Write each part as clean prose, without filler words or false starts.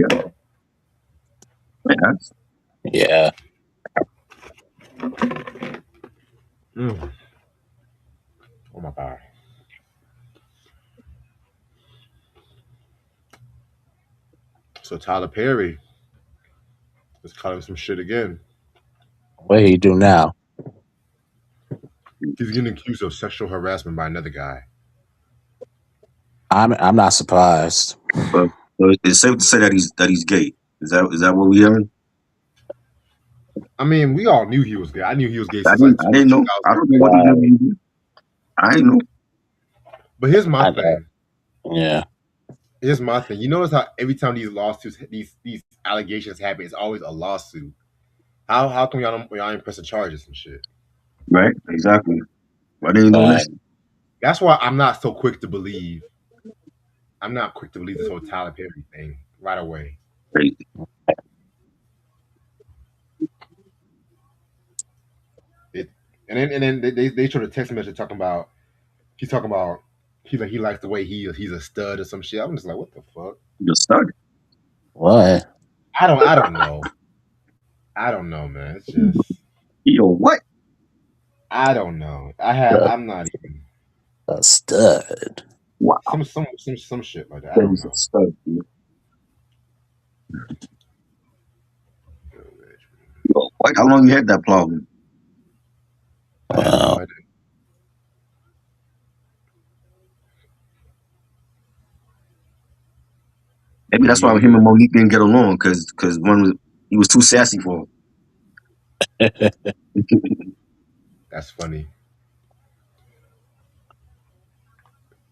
Yeah. Yeah. Mm. Oh my god. So Tyler Perry is calling some shit again. What he do now? He's getting accused of sexual harassment by another guy. I'm not surprised. But it's safe to say that he's gay. Is that what we hearing? I mean, we all knew he was gay. I knew he was gay I since didn't like I didn't know. I 2000. don't know what the hell Right. you do. I didn't know. But here's my I know. thing. Yeah. Here's my thing. You notice how every time these lawsuits, these allegations happen, it's always a lawsuit. How come y'all ain't pressing charges and shit? Right? Exactly. I didn't know Right. this. That's why I'm not so quick to believe. I'm not quick to believe this whole Tyler Perry thing right away. Crazy. It and then they showed a text message talking about he's like he likes the way he's a stud or some shit. I'm just like, what the fuck? You're stuck. What? I don't know. I don't know, man. It's just Yo, what? I don't know. A, I'm not even a stud. Wow. some shit like that. I That don't was a know. stud, dude. Yo, what? How long you had that problem? I have no Well, idea. Maybe that's why him Yo, and Monique didn't get along, because he was too sassy for her. that's funny.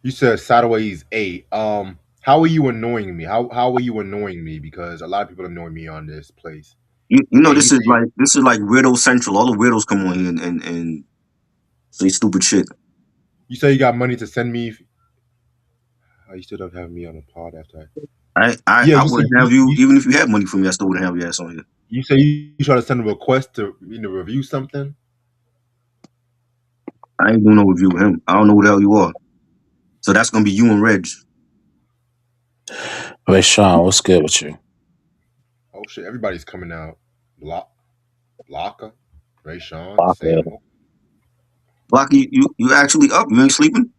You said sideways 8. How are you annoying me? How are you annoying me? Because a lot of people annoy me on this place. You know, And you say this is like weirdo central. All the weirdos come on here and say stupid shit. you got money to send me. Oh, you still don't have me on the pod after. Yeah, I wouldn't have you even if you had money for me. I still wouldn't have your ass on here. you say you try to send a request to review something. I ain't doing no review with him. I don't know who the hell you are. So that's gonna be you and Reg. wait, Sean, what's good with you? Oh shit, everybody's coming out. Blocker, Ray Sean, Baka. Sam. Blocky, you actually up? You ain't sleeping?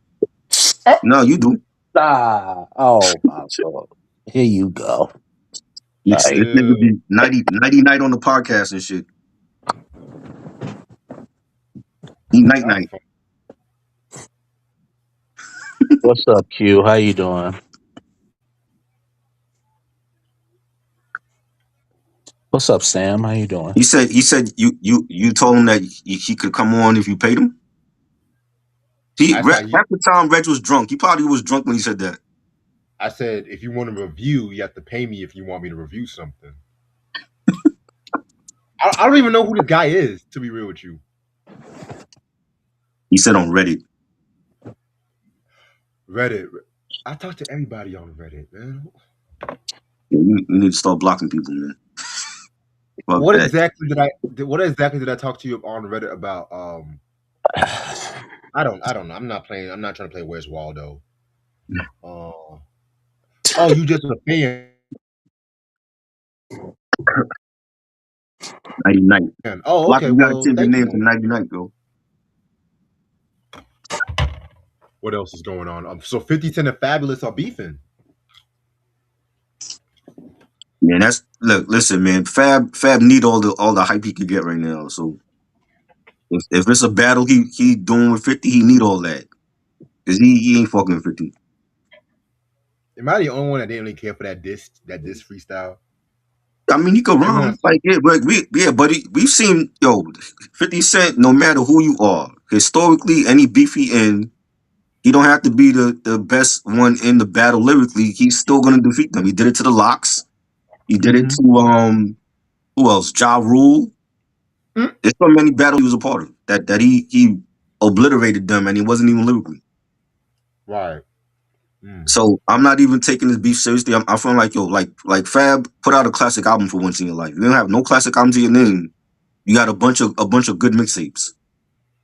No, you do. Ah, oh my God. Here you go. This Like, nigga be 90 night on the podcast and shit. He That's night. fun. what's up, Q? How you doing? What's up, Sam? How you doing? He said you told him that he could come on if you paid him. I said Half the time Reg was drunk. He probably was drunk when he said that. I said if you want to review, you have to pay me if you want me to review something. I don't even know who this guy is, to be real with you. He said on Reddit. Reddit. I talk to everybody on Reddit, man. You need to start blocking people, man. Fuck What that. exactly did I talk to you on Reddit about? I don't know. I'm not playing. I'm not trying to play Where's Waldo. Oh, you just a fan. 99. Oh, Blocky, okay. you gotta Well, change your thank name you. to 99, bro. What else is going on? So 50 Cent and Fabulous are beefing. Man, listen, man. Fab need all the hype he could get right now. So if it's a battle he doing with 50, he need all that. Cause he ain't fucking with 50. Am I the only one that didn't really care for that diss freestyle? I mean, he could Everyone, rhyme. Like, yeah, but we've seen, 50 Cent, no matter who you are, historically, any beef he in, he don't have to be the best one in the battle lyrically. He's still gonna defeat them. He did it to the Locks. He did it to who else? Ja Rule. mm, There's so many battles he was a part of that he obliterated them and he wasn't even lyrically. right. So I'm not even taking this beef seriously. I'm feeling like like Fab put out a classic album for once in your life. You don't have no classic albums in your name. You got a bunch of good mixtapes.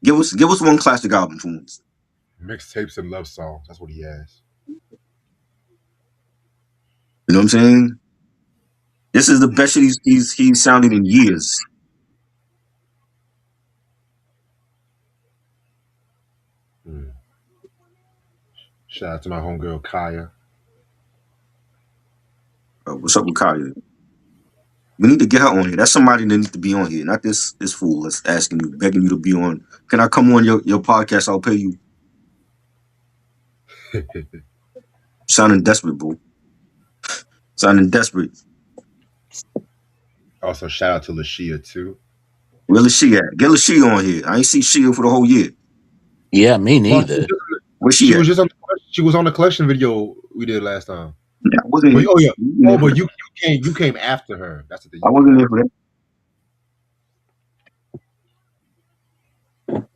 Give us one classic album for once. Mixtapes and love songs. That's what he has. You know what I'm saying? This is the best shit he's sounded in years. Shout out to my homegirl Kaya. What's up with Kaya? We need to get her on here. That's somebody that needs to be on here, not this fool that's asking you, begging you to be on. Can I come on your podcast? I'll pay you. Sounding desperate, bro. Sounding desperate. Also, shout out to Lashia too. Where is she at? Get Lashia on here. I ain't see Shia for the whole year. Yeah, me neither. Where she at? Was just she was on the collection video we did last time. Yeah, I wasn't here. Oh yeah. Oh, but you came after her. That's the thing. I wasn't here for that.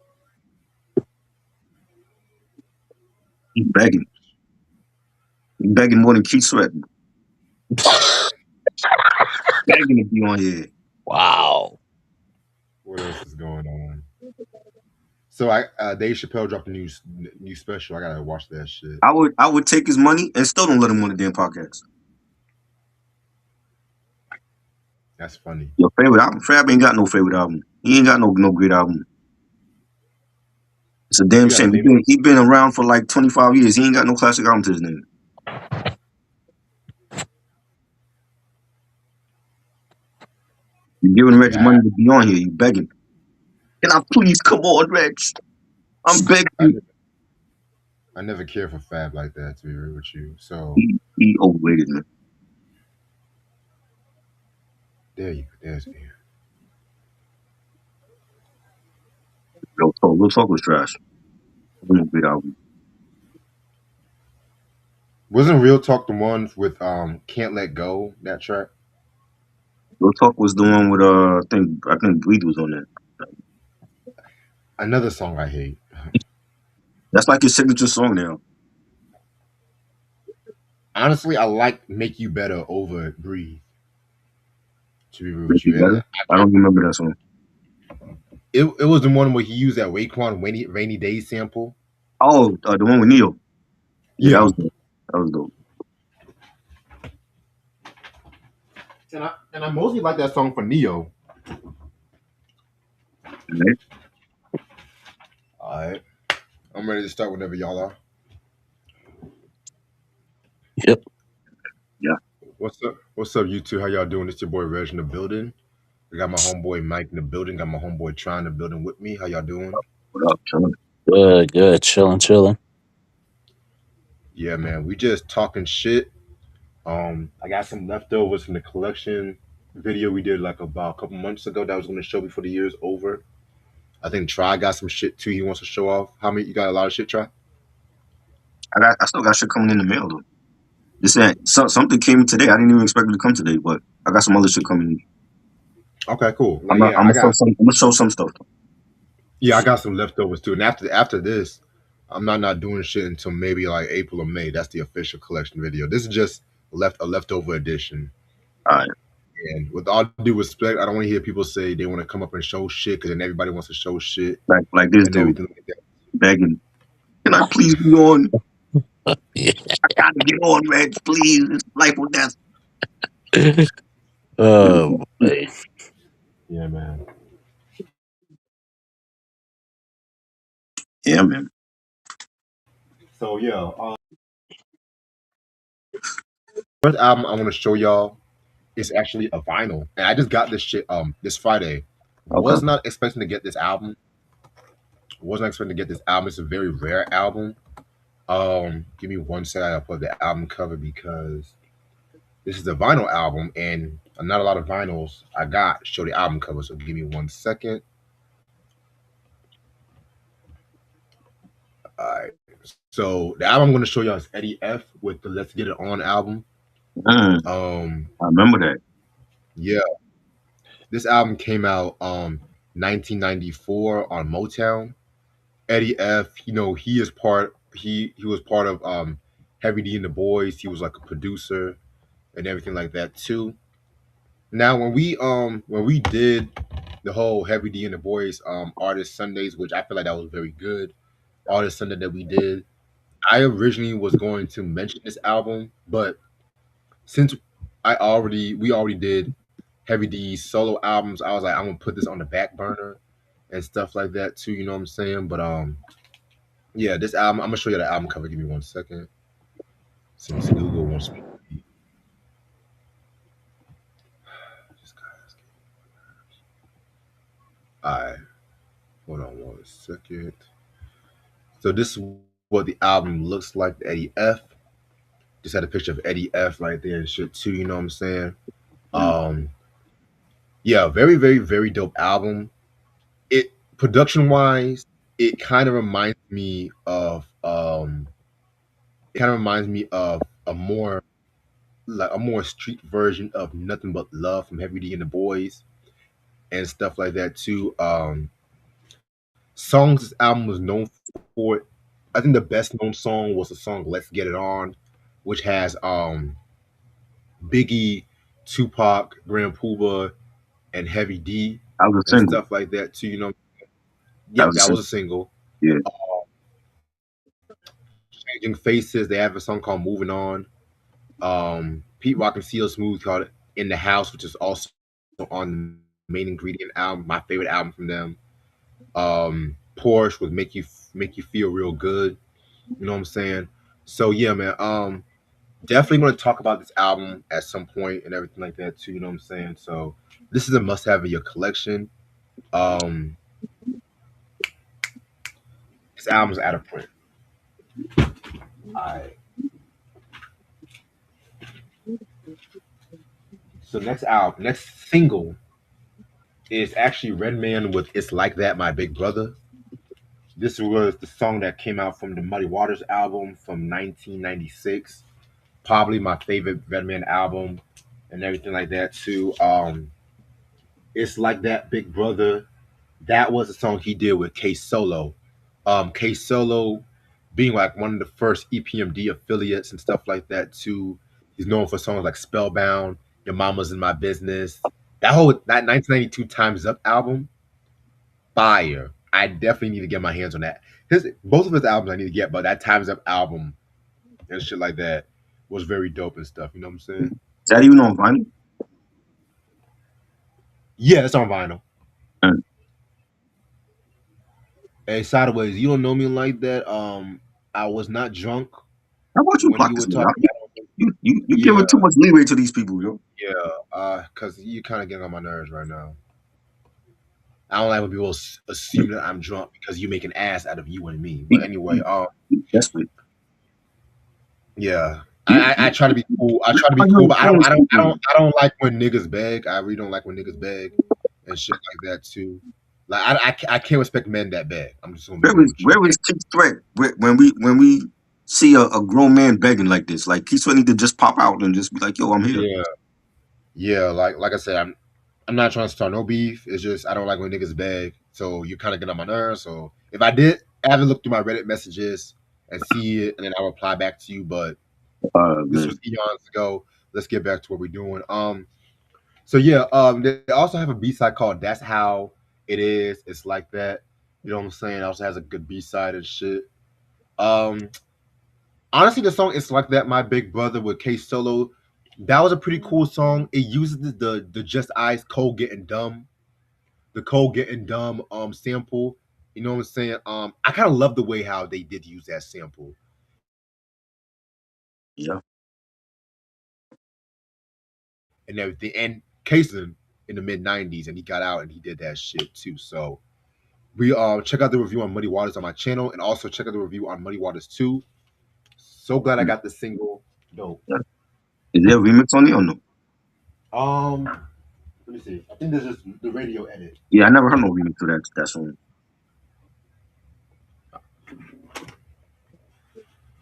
He's begging. He's begging more than Keith Sweat. Begging to be on here. Wow. What else is going on? So Dave Chappelle dropped a new special. I gotta watch that shit. I would take his money and still don't let him on the damn podcast. That's funny. Your favorite album? Fab ain't got no favorite album. He ain't got no great album. It's a damn shame. He been around for like 25 years. He ain't got no classic album to his name. You're giving Reg money to be on here. You begging. Can I please come on, Reg? I'm begging. I never cared for Fab like that, to be real with you. So he overrated, man. There's me. Real Talk was trash. Wasn't a great album. Wasn't Real Talk the one with Can't Let Go, that track? Real Talk was the one with I think Bleed was on that. Another song I hate. That's like his signature song now. Honestly, I like Make You Better over Breathe. To be real with you. I don't remember that song. It was the one where he used that Raekwon Rainy Day sample. Oh, the one with Neo. Yeah. That was dope. And I mostly like that song for Neo. All right. I'm ready to start whenever y'all are. Yep. Yeah. What's up, you two? How y'all doing? It's your boy Reg in the building. I got my homeboy Mike in the building. Got my homeboy Try in the building with me. How y'all doing? What up, chilling? Good. Chilling. Yeah, man. We just talking shit. I got some leftovers from the collection video we did like about a couple months ago that I was going to show before the year's over. I think Try got some shit too. He wants to show off. How many? You got a lot of shit, Try? I still got shit coming in the mail though. This something came today. I didn't even expect it to come today, but I got some other shit coming in. Okay, cool. I'm gonna show some stuff. Yeah, I got some leftovers too. And after this, I'm not doing shit until maybe like April or May. That's the official collection video. This is just a leftover edition. All right. And with all due respect, I don't want to hear people say they want to come up and show shit because then everybody wants to show shit. Like this dude like begging. Can I please be on? Yeah. I gotta get on, Reg, please. It's life or death. Oh boy. Yeah, man. Yeah, man. So yeah, first album I want to show y'all is actually a vinyl, and I just got this shit this Friday. Okay. Was not expecting to get this album. Wasn't expecting to get this album. It's a very rare album. Give me one second. I'll put the album cover because this is a vinyl album, and not a lot of vinyls I got show the album cover. So give me 1 second. All right. So the album I'm going to show y'all is Eddie F with the Let's Get It On album. I remember that. Yeah. This album came out 1994 on Motown. Eddie F, he was part of Heavy D and the Boys. He was like a producer and everything like that too. Now when we did the whole Heavy D and the Boys Artist Sundays, which I feel like that was very good Artist Sunday that we did, I originally was going to mention this album, but since we already did Heavy D's solo albums. I was like, I'm gonna put this on the back burner and stuff like that too. You know what I'm saying? But yeah, this album. I'm gonna show you the album cover. Give me 1 second. Since Google wants me. Alright, hold on 1 second. So this is what the album looks like. The Eddie F. Just had a picture of Eddie F right there and shit too. You know what I'm saying? Um, yeah, very, very, very dope album. It production wise, it kind of reminds me of a more like a more street version of Nothing But Love from Heavy D and the Boys and stuff like that too. Songs this album was known for. I think the best known song was the song "Let's Get It On," which has Biggie, Tupac, Grand Puba, and Heavy D I was a and single. stuff like that too. You know, That yep, was a that was single. a single. Yeah. Changing Faces, they have a song called "Moving On." Pete Rock and CeeLo Smooth called "In the House," which is also on the main ingredient album, my favorite album from them. Porsche would make you feel real good. You know what I'm saying? So yeah, man. Definitely going to talk about this album at some point and everything like that too. You know what I'm saying? So this is a must-have in your collection. Um, this album's out of print. Alright. So next single is actually Redman with "It's Like That, My Big Brother." This was the song that came out from the Muddy Waters album from 1996. Probably my favorite Redman album and everything like that too. It's Like That, Big Brother. That was a song he did with K Solo. K Solo being like one of the first EPMD affiliates and stuff like that too. He's known for songs like Spellbound, Your Mama's in My Business. That 1992 Times Up album, fire. I definitely need to get my hands on that. Both of his albums I need to get, but that Times Up album and shit like that was very dope and stuff. You know what I'm saying? Is that even on vinyl? Yeah, it's on vinyl. Mm. Hey, Sideways, you don't know me like that. I was not drunk How about you when block you this were nigga? talking. You Yeah, giving too much leeway to these people, yo. yeah, because you kind of getting on my nerves right now. I don't like when people assume that I'm drunk because you make an ass out of you and me. But anyway, Desperate. yeah, You, I try to be cool. I try to be I cool, know but famous people. I don't like when niggas beg. I really don't like when niggas beg and shit like that too. Like I can't respect men that beg. I'm just gonna be real with you. Where is Keith Sweat when we see a grown man begging like this? Like Keith Sweat need to just pop out and just be like, "Yo, I'm here." Yeah, yeah. Like I said, I'm not trying to start no beef. It's just I don't like when niggas beg. So you kind of get on my nerves. So if I did, I haven't looked through my Reddit messages and see it, and then I'll reply back to you. But this Man. was eons ago. Let's get back to what we're doing. So yeah, they also have a B side called "That's How It Is." It's like that. You know what I'm saying? It also has a good B side and shit. Um, honestly, the song "It's Like That," My Big Brother with K Solo. That was a pretty cool song. It uses the Just Eyes Cole Getting Dumb, the Cole Getting Dumb sample. You know what I'm saying? I kind of love the way how they did use that sample Yeah. and everything. And Kason in the mid '90s, and he got out and he did that shit too. So we check out the review on Muddy Waters on my channel, and also check out the review on Muddy Waters 2. So glad I got the single. Dope. Yeah. Is there a remix on it or no? Let me see. I think this is the radio edit. Yeah, I never heard no remix to that song.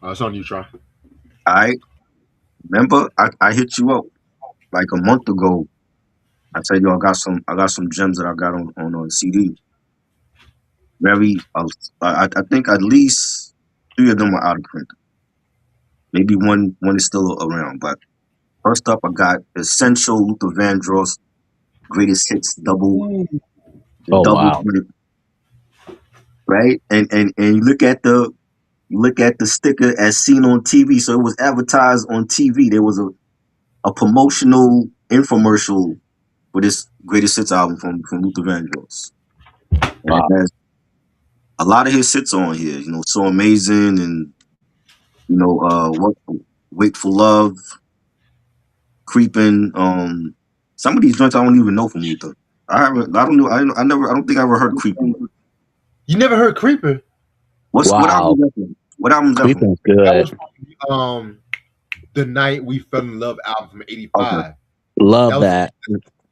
It's on you, Tron. I remember I hit you up like a month ago. I said, "Yo, I got some gems that I got on CD. Very, I think at least 3 of them are out of print. Maybe one is still around. But first up, I got Essential Luther Vandross Greatest Hits Oh double wow. print, right? And you look at the sticker as seen on TV. So it was advertised on TV. There was a promotional infomercial for this greatest hits album from Luther Vandross, and it Wow. has a lot of his hits on here. You know, So Amazing, and what Wait for Love, Creeping. Some of these joints I don't even know from Luther. I haven't. I don't know. I never. I don't think I ever heard Creeping. You never heard Creeper? What album Wow. is that from? What album is that from? Creeping's That was good. from the Night We Fell in Love album from Okay, '85. That Love was that.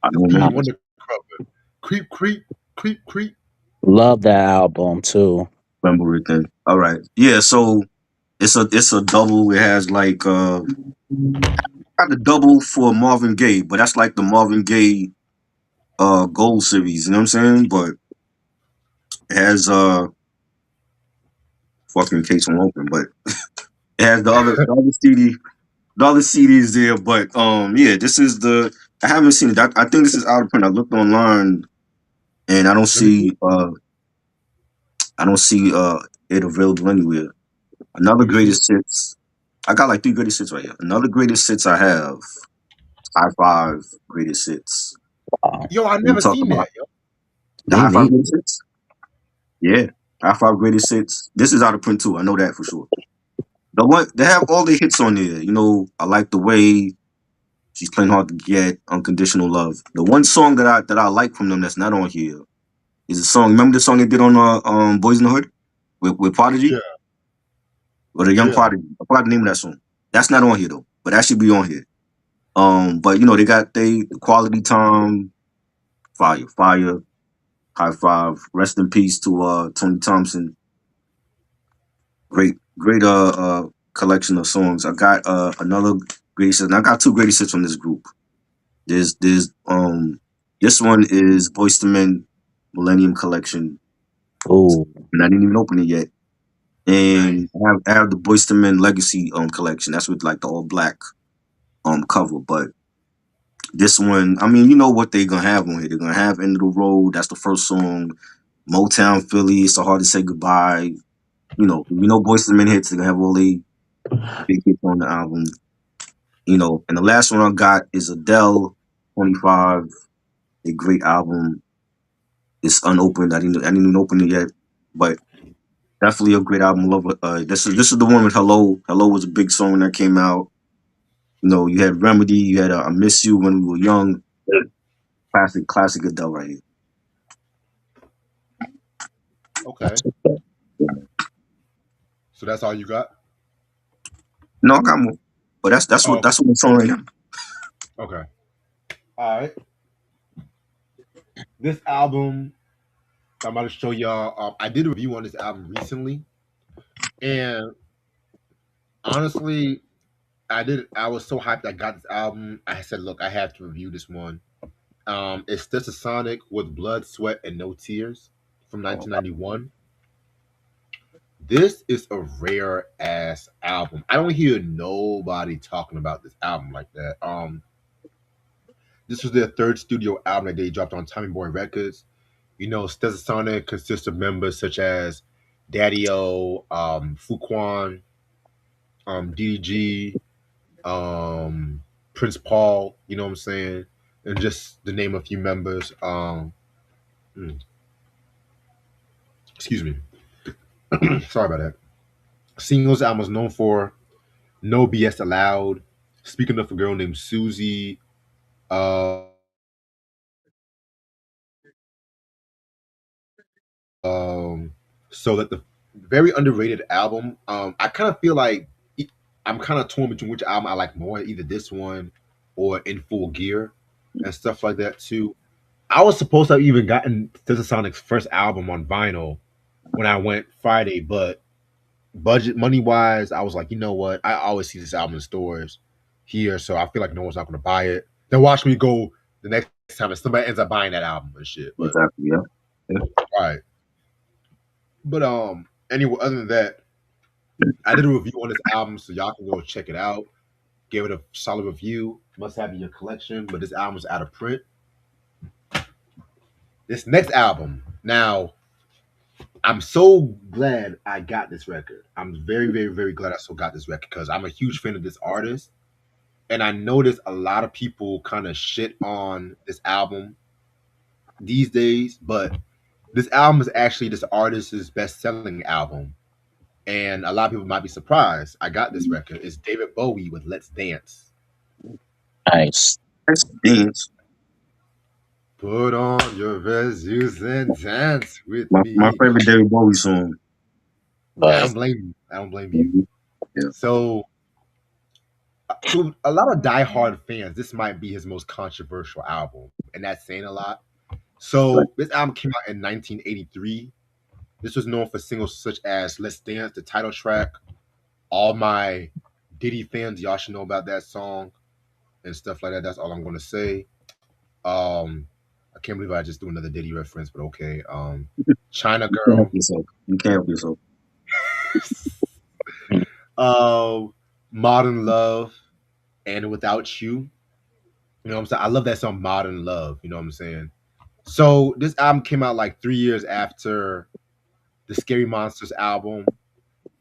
I the don't Stevie know. Wonder cover. Creep, creep, creep, creep. Love that album too. Remember it then. All right. Yeah. So it's a double. It has like not the double for Marvin Gaye, but that's like the Marvin Gaye Gold series. You know what I'm saying? But it has fucking case won't open, but it has the other CD, the other CDs there. But yeah, this is the. I haven't seen it. I think this is out of print. I looked online and Let me see. I don't see it available anywhere. Another Let me see. greatest hits. I got like three greatest hits right here. Another greatest hits I have. High five greatest hits. Wow. Yo, I We never talk seen about that. Yo. the Me high five neither. greatest hits. Yeah, high five greatest hits. This is out of print too. I know that for sure. The one they have all the hits on there. You know, I like the way she's playing hard to get, unconditional love. The one song that I like from them that's not on here is a song. Remember the song they did on Boys in the Hood with Prodigy Yeah, or the Young yeah. Prodigy? I forgot the name of that song. That's not on here though, but that should be on here. But they got the quality time, fire, high five, rest in peace to Tony Thompson. Great collection of songs. I got another greatest hits, and I got two greatest hits from this group. There's this one is Boyz II Men Millennium Collection, Ooh. and I didn't even open it yet. Nice. And I have the Boyz II Men Legacy collection. That's with like the all black cover. But this one, I mean, you know what they're gonna have on here. They're gonna have End of the Road. That's the first song. Motown Philly. It's so hard to say goodbye. Boyz II Men hits. They're gonna have all the big hits on the album. And the last one I got is Adele 25. A great album. It's unopened. I didn't even open it yet, but definitely a great album. Love it. This is the one with Hello. Hello was a big song that came out. You had Remedy. You had I Miss You When We Were Young. Classic Adele right here. Okay. So that's all you got? No, I got more, but that's Oh, what that's what it's on right now. okay. All right. This album, I'm about to show y'all. I did a review on this album recently, and honestly, I was so hyped I got this album. I said, "Look, I have to review this one." It's Sonic with Blood, Sweat, and No Tears from 1991. This is a rare ass album. I don't hear nobody talking about this album like that. This was their third studio album that they dropped on Tommy Boy Records. Stetsasonic consists of members such as Daddy O, Fuquan, DDG, Prince Paul. You know what I'm saying? And just to name a few members. Excuse me. Sorry about that. Singles album was known for No BS Allowed, Speaking of a Girl Named Susie, uh, so that the very underrated album. I kind of feel like I'm kind of torn between which album I like more, either this one or In Full Gear and stuff like that too. I was supposed to have even gotten Sonic's first album on vinyl when I went Friday, but budget money wise, I was like, you know what? I always see this album in stores here, so I feel like no one's not going to buy it. Then watch me go the next time and somebody ends up buying that album and shit. But Exactly. Yeah. Yeah. all right. But anyway, other than that, I did a review on this album, so y'all can go check it out. Give it a solid review. Must have in your collection, but this album is out of print. This next album, now, I'm so glad I got this record. I'm very, very, very glad I still got this record because I'm a huge fan of this artist. and I noticed a lot of people kind of shit on this album these days, but this album is actually this artist's best-selling album, and a lot of people might be surprised. I got this record. It's David Bowie with "Let's Dance." Nice. Let's dance. Put on your best shoes and dance with My me. favorite David Bowie song. I But don't blame you. I don't blame you. Yeah. So, to a lot of diehard fans, this might be his most controversial album, and that's saying a lot. So, this album came out in 1983. This was known for singles such as "Let's Dance," the title track. All my Diddy fans, y'all should know about that song and stuff like that. That's all I'm gonna say. I can't believe I just do another Diddy reference, but okay. China You can't Girl. help yourself. You can't help yourself. Modern Love and Without You. You know what I'm saying? I love that song, Modern Love. You know what I'm saying? So this album came out like 3 years after the Scary Monsters album.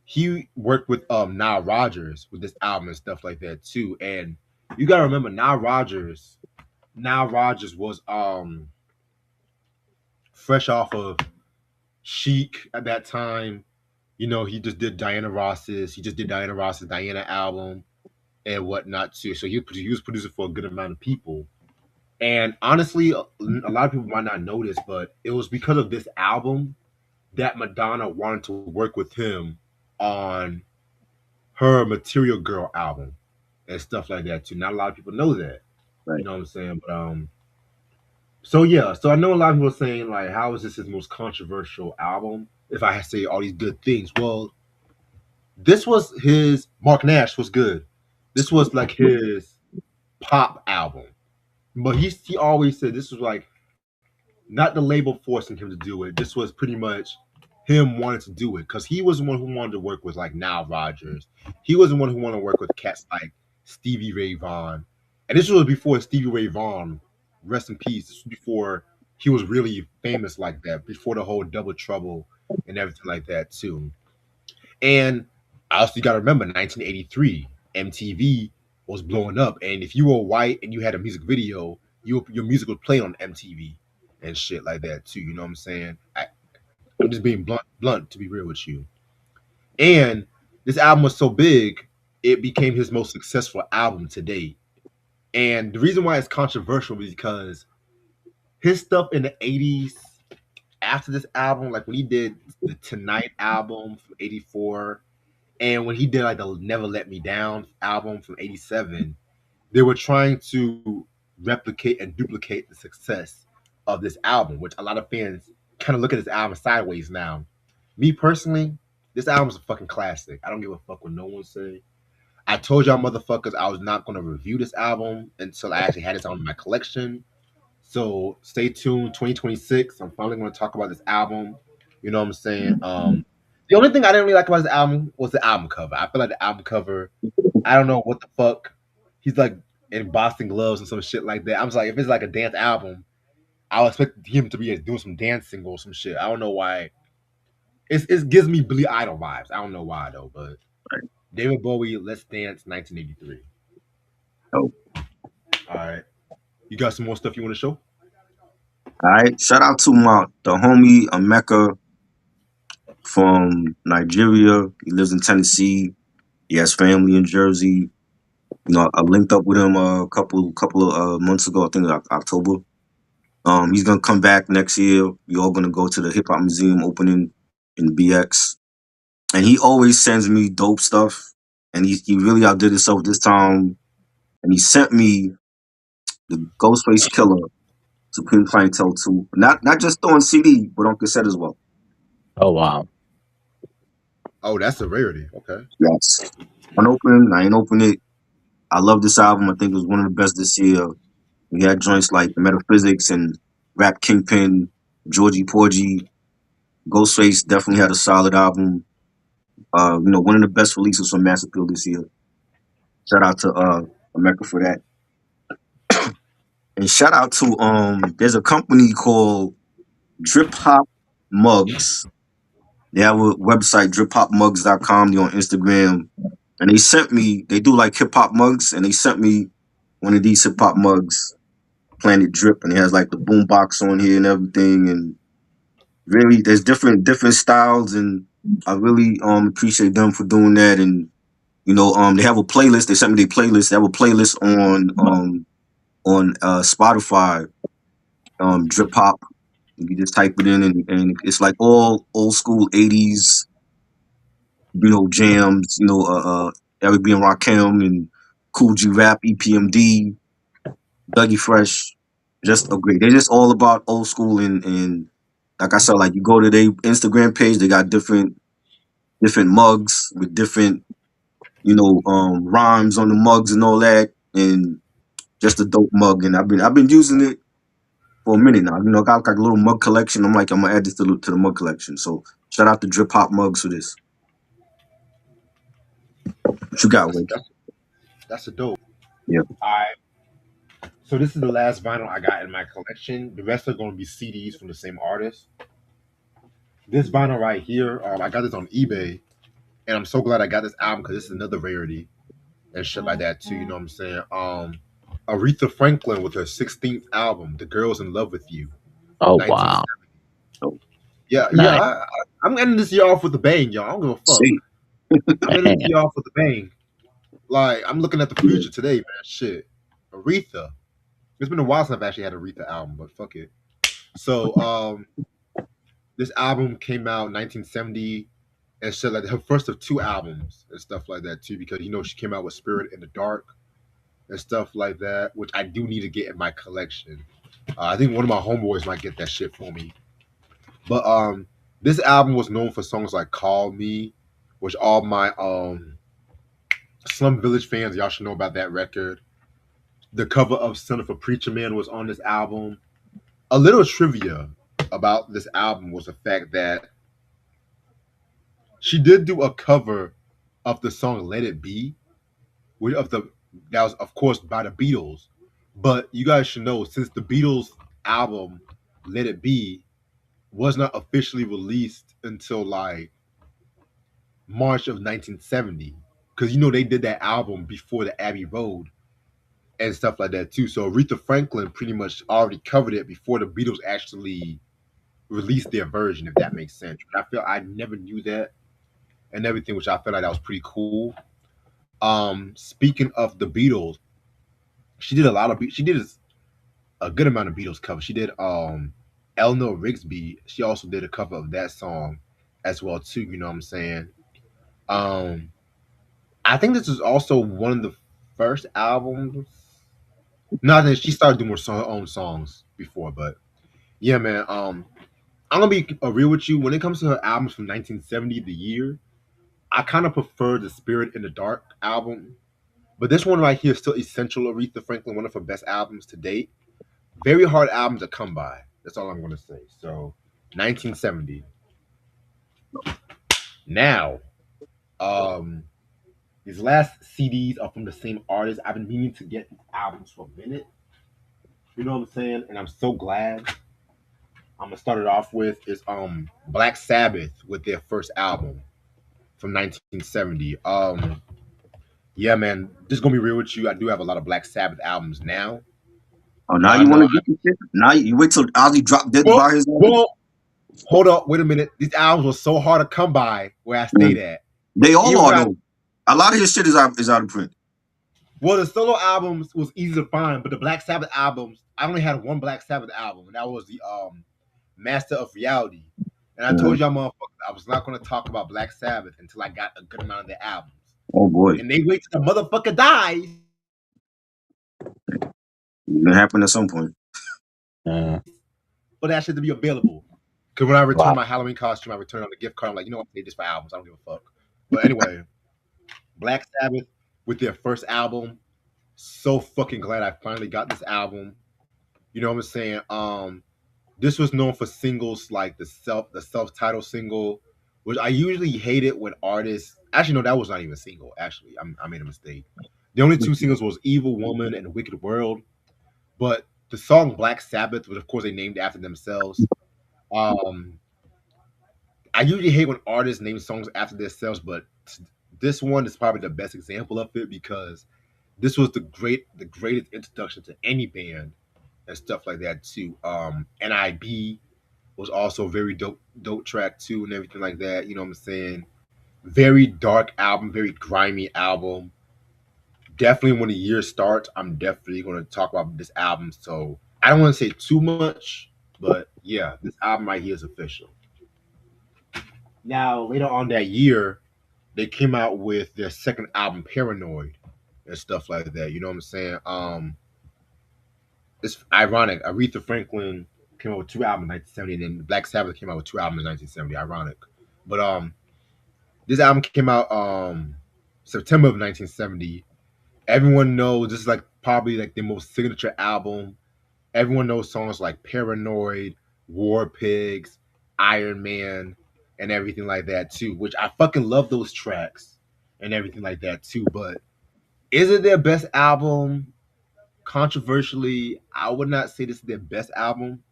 He worked with Nile Rodgers with this album and stuff like that too. And you gotta remember Nile Rodgers. Nile Rodgers was fresh off of Chic at that time. You know, he just did Diana Ross's. He just did Diana Ross's Diana album and whatnot too. So he was producing for a good amount of people. And honestly, a lot of people might not know this, but it was because of this album that Madonna wanted to work with him on her Material Girl album and stuff like that too. Not a lot of people know that. Right. You know what I'm saying? But so yeah, so I know a lot of people are saying like, how is this his most controversial album? If I say all these good things, well, this was his. Mark Nash was good. This was like his pop album, but he always said this was like not the label forcing him to do it. This was pretty much him wanting to do it because he was the one who wanted to work with like Nile Rodgers. He was the one who wanted to work with cats like Stevie Ray Vaughan, and this was before Stevie Ray Vaughan, rest in peace. This was before he was really famous like that. Before the whole Double Trouble and everything like that too. And also, you got to remember, 1983, MTV was blowing up, and if you were white and you had a music video, your music would play on MTV and shit like that too. You know what I'm saying? I'm just being blunt to be real with you. And this album was so big, it became his most successful album to date. And the reason why it's controversial is because his stuff in the 80s after this album, like when he did the Tonight album from 84, and when he did like the Never Let Me Down album from 87, they were trying to replicate and duplicate the success of this album, which a lot of fans kind of look at this album sideways now. Me personally, this album's a fucking classic. I don't give a fuck what no one say. I told y'all motherfuckers I was not going to review this album until I actually had it on my collection. So stay tuned. 2026. I'm finally going to talk about this album. You know what I'm saying? The only thing I didn't really like about this album was the album cover. I feel like the album cover, I don't know what the fuck. He's like in Boston gloves and some shit like that. I was like, if it's like a dance album, I would expect him to be doing some dancing or some shit. I don't know why. It gives me Billy Idol vibes. I don't know why though, but David Bowie, Let's Dance, 1983. Oh. All right. You got some more stuff you want to show? All right. Shout out to the homie Emeka from Nigeria. He lives in Tennessee. He has family in Jersey. You know, I linked up with him a couple of months ago. I think October. He's gonna come back next year. We all gonna go to the Hip Hop Museum opening in BX, and he always sends me dope stuff. And he really outdid himself this time. And he sent me the Ghostface Killer Supreme Clientele 2. Not just on CD, but on cassette as well. oh wow. Oh, that's a rarity. Okay. Yes. Unopened. I ain't opened it. I love this album. I think it was one of the best this year. We had joints like Metaphysics and Rap Kingpin, Georgie Porgy. Ghostface definitely had a solid album. You know, one of the best releases from Mass Appeal this year. Shout out to America for that. And shout out to there's a company called Drip Hop Mugs. They have a website, driphopmugs.com. They're on Instagram. and they sent me. They do like hip hop mugs, and they sent me one of these hip hop mugs, Planet Drip, and it has like the boom box on here and everything, and really, there's different styles, and I really appreciate them for doing that. And they have a playlist. They sent me their playlist. They have a playlist on Spotify, Drip Hop. You just type it in, and it's like all old school '80s, jams. Eric B and Rakim and Cool G Rap, EPMD, Dougie Fresh. Just a great. They're just all about old school, and like I said, like you go to their Instagram page, they got different mugs with different rhymes on the mugs and all that, and just a dope mug. And I've been using it for a minute now. I got like a little mug collection. I'm gonna add this to the mug collection. So shout out to Drip Hop Mugs for this. What you got, That's Wade? that's a dope. Yeah. All right. So this is the last vinyl I got in my collection. The rest are going to be CDs from the same artist. This vinyl right here, I got this on eBay, and I'm so glad I got this album because this is another rarity and shit like that too. You know what I'm saying? Aretha Franklin with her 16th album, "The Girls in Love with You," Oh 1970. wow. Yeah, Nice. I'm ending this year off with a bang, y'all. I don't give a fuck. See. I'm ending this year off with a bang. Like I'm looking at the future today, man. Shit, Aretha. It's been a while since I've actually had a Aretha album, but fuck it. So, this album came out in 1970 and shit like that. Her first of two albums and stuff like that too, because she came out with Spirit in the Dark and stuff like that, which I do need to get in my collection. I think one of my homeboys might get that shit for me. But this album was known for songs like "Call Me," which all my Slum Village fans, y'all should know about that record. The cover of "Son of a Preacher Man" was on this album. A little trivia about this album was the fact that she did do a cover of the song "Let It Be," that was of course by the Beatles. But you guys should know, since the Beatles album "Let It Be" was not officially released until like March of 1970, because they did that album before the Abbey Road and stuff like that too. So Aretha Franklin pretty much already covered it before the Beatles actually released their version, if that makes sense. I feel I never knew that and everything, which I felt like that was pretty cool. Speaking of the Beatles, she did a good amount of Beatles covers. She did Eleanor Rigsby. She also did a cover of that song as well too. You know what I'm saying? Um, I think this is also one of the first albums. Not that she started doing her own songs before, but yeah, man. I'm gonna be real with you. When it comes to her albums from 1970, the year, I kind of prefer the Spirit in the Dark album. But this one right here is still essential. Aretha Franklin, one of her best albums to date. Very hard album to come by. That's all I'm gonna say. So, 1970. Now, um, these last CDs are from the same artist. I've been meaning to get these albums for a minute. You know what I'm saying? And I'm so glad. I'm gonna start it off with is Black Sabbath with their first album from 1970. Yeah, man, just gonna be real with you. I do have a lot of Black Sabbath albums now. Oh, now I you want know. to get this shit? Now you wait till Ozzy drop dead Well, by his album? well, hold up, wait a minute. These albums were so hard to come by where I stayed at. They all Even are when I, though. A lot of his shit is out of print. well, the solo albums was easy to find, but the Black Sabbath albums, I only had one Black Sabbath album, and that was the Master of Reality. And I told y'all motherfuckers I was not gonna talk about Black Sabbath until I got a good amount of their albums. Oh boy, And they wait till the motherfucker dies. it's gonna happen at some point. For that shit to be available. Because when I return Wow. my Halloween costume, I return on the gift card. I'm like, I paid this for albums. I don't give a fuck. But anyway, Black Sabbath with their first album. So fucking glad I finally got this album. You know what I'm saying? This was known for singles like the self-titled single, which I usually hate it when artists. Actually, no, that was not even a single. Actually, I made a mistake. The only two singles was "Evil Woman" and "Wicked World." But the song Black Sabbath, which of course they named after themselves. I usually hate when artists name songs after themselves, but this one is probably the best example of it because this was the greatest introduction to any band and stuff like that too. NIB was also a very dope track too and everything like that. You know what I'm saying? Very dark album, very grimy album. Definitely when the year starts, I'm definitely going to talk about this album. So I don't want to say too much, but yeah, this album right here is official. Now later on that year, they came out with their second album, Paranoid, and stuff like that. You know what I'm saying? It's ironic. Aretha Franklin came out with two albums in 1970, and then Black Sabbath came out with two albums in 1970. Ironic, but this album came out September of 1970. Everyone knows this is like probably like the most signature album. Everyone knows songs like Paranoid, War Pigs, Iron Man, and everything like that too. Which I fucking love those tracks and everything like that too. But is it their best album? Controversially, I would not say this is their best album.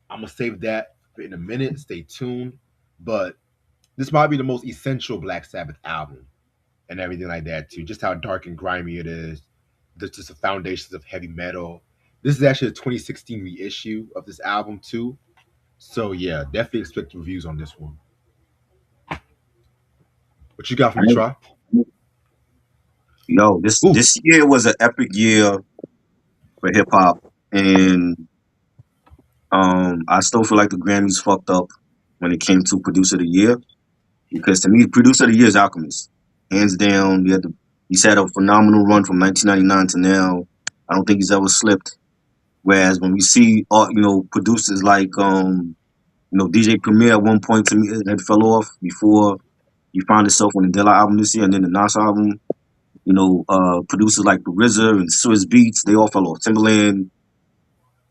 I'm gonna save that for in a minute. Stay tuned. But this might be the most essential Black Sabbath album and everything like that too. Just how dark and grimy it is. There's just the foundations of heavy metal. This is actually a 2016 reissue of this album too. So yeah, definitely expect reviews on this one. What you got for me, Try? Yo, this year was an epic year for hip hop, and I still feel like the Grammys fucked up when it came to producer of the year, because to me, producer of the year is Alchemist, hands down. He's had a phenomenal run from 1999 to now. I don't think he's ever slipped. Whereas when we see, producers like DJ Premier at one point to me that fell off before he found himself on the Dilla album this year, and then the Nas album. Producers like the RZA and Swiss Beats, they all fell off. Timberland.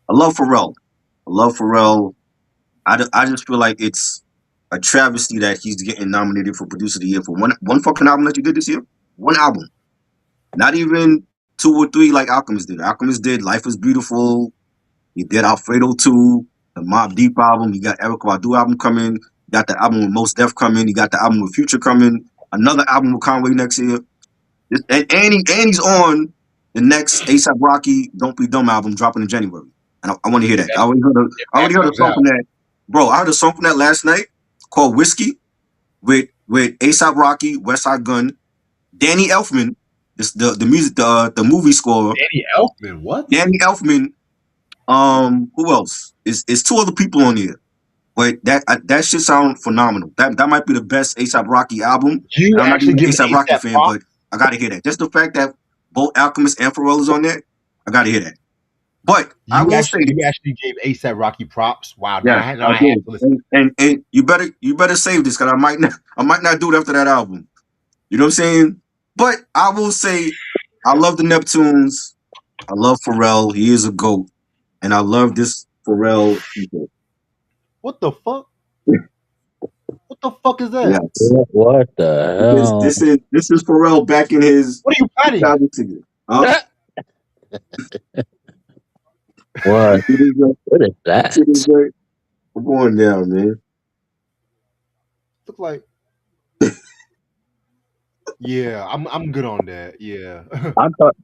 I love Pharrell. I just feel like it's a travesty that he's getting nominated for producer of the year for one fucking album that you did this year. One album, not even two or three like Alchemist did. Alchemist did Life is Beautiful. He did Alfredo 2, the Mobb Deep album. He got Erykah Badu album coming. He got the album with Mos Def coming. He got the album with Future coming. Another album with Conway next year. And he's on the next A$AP Rocky Don't Be Dumb album dropping in January. And I want to hear that. I already heard a song from that. Bro, I heard a song from that last night called Whiskey with A$AP Rocky, Westside Gunn, Danny Elfman, the movie scorer. Danny Elfman, what? Danny Elfman. Who else? It's two other people on here. But that shit sound phenomenal. That might be the best A$AP Rocky album. You I'm not actually even an give A$AP Rocky fan, but I gotta hear that. Just the fact that both Alchemist and Pharrell is on there, I gotta hear that. But I will say you actually gave A$AP Rocky props. Wow, yeah, I did. And you better save this because I might not do it after that album. You know what I'm saying? But I will say I love the Neptunes. I love Pharrell. He is a GOAT. And I love this Pharrell people. What the fuck? What the fuck is that? Yes. What the hell? This is Pharrell back in his. What are you planning? Huh? What? What is that? I'm going down, man. Look like. Yeah, I'm good on that. Yeah. I thought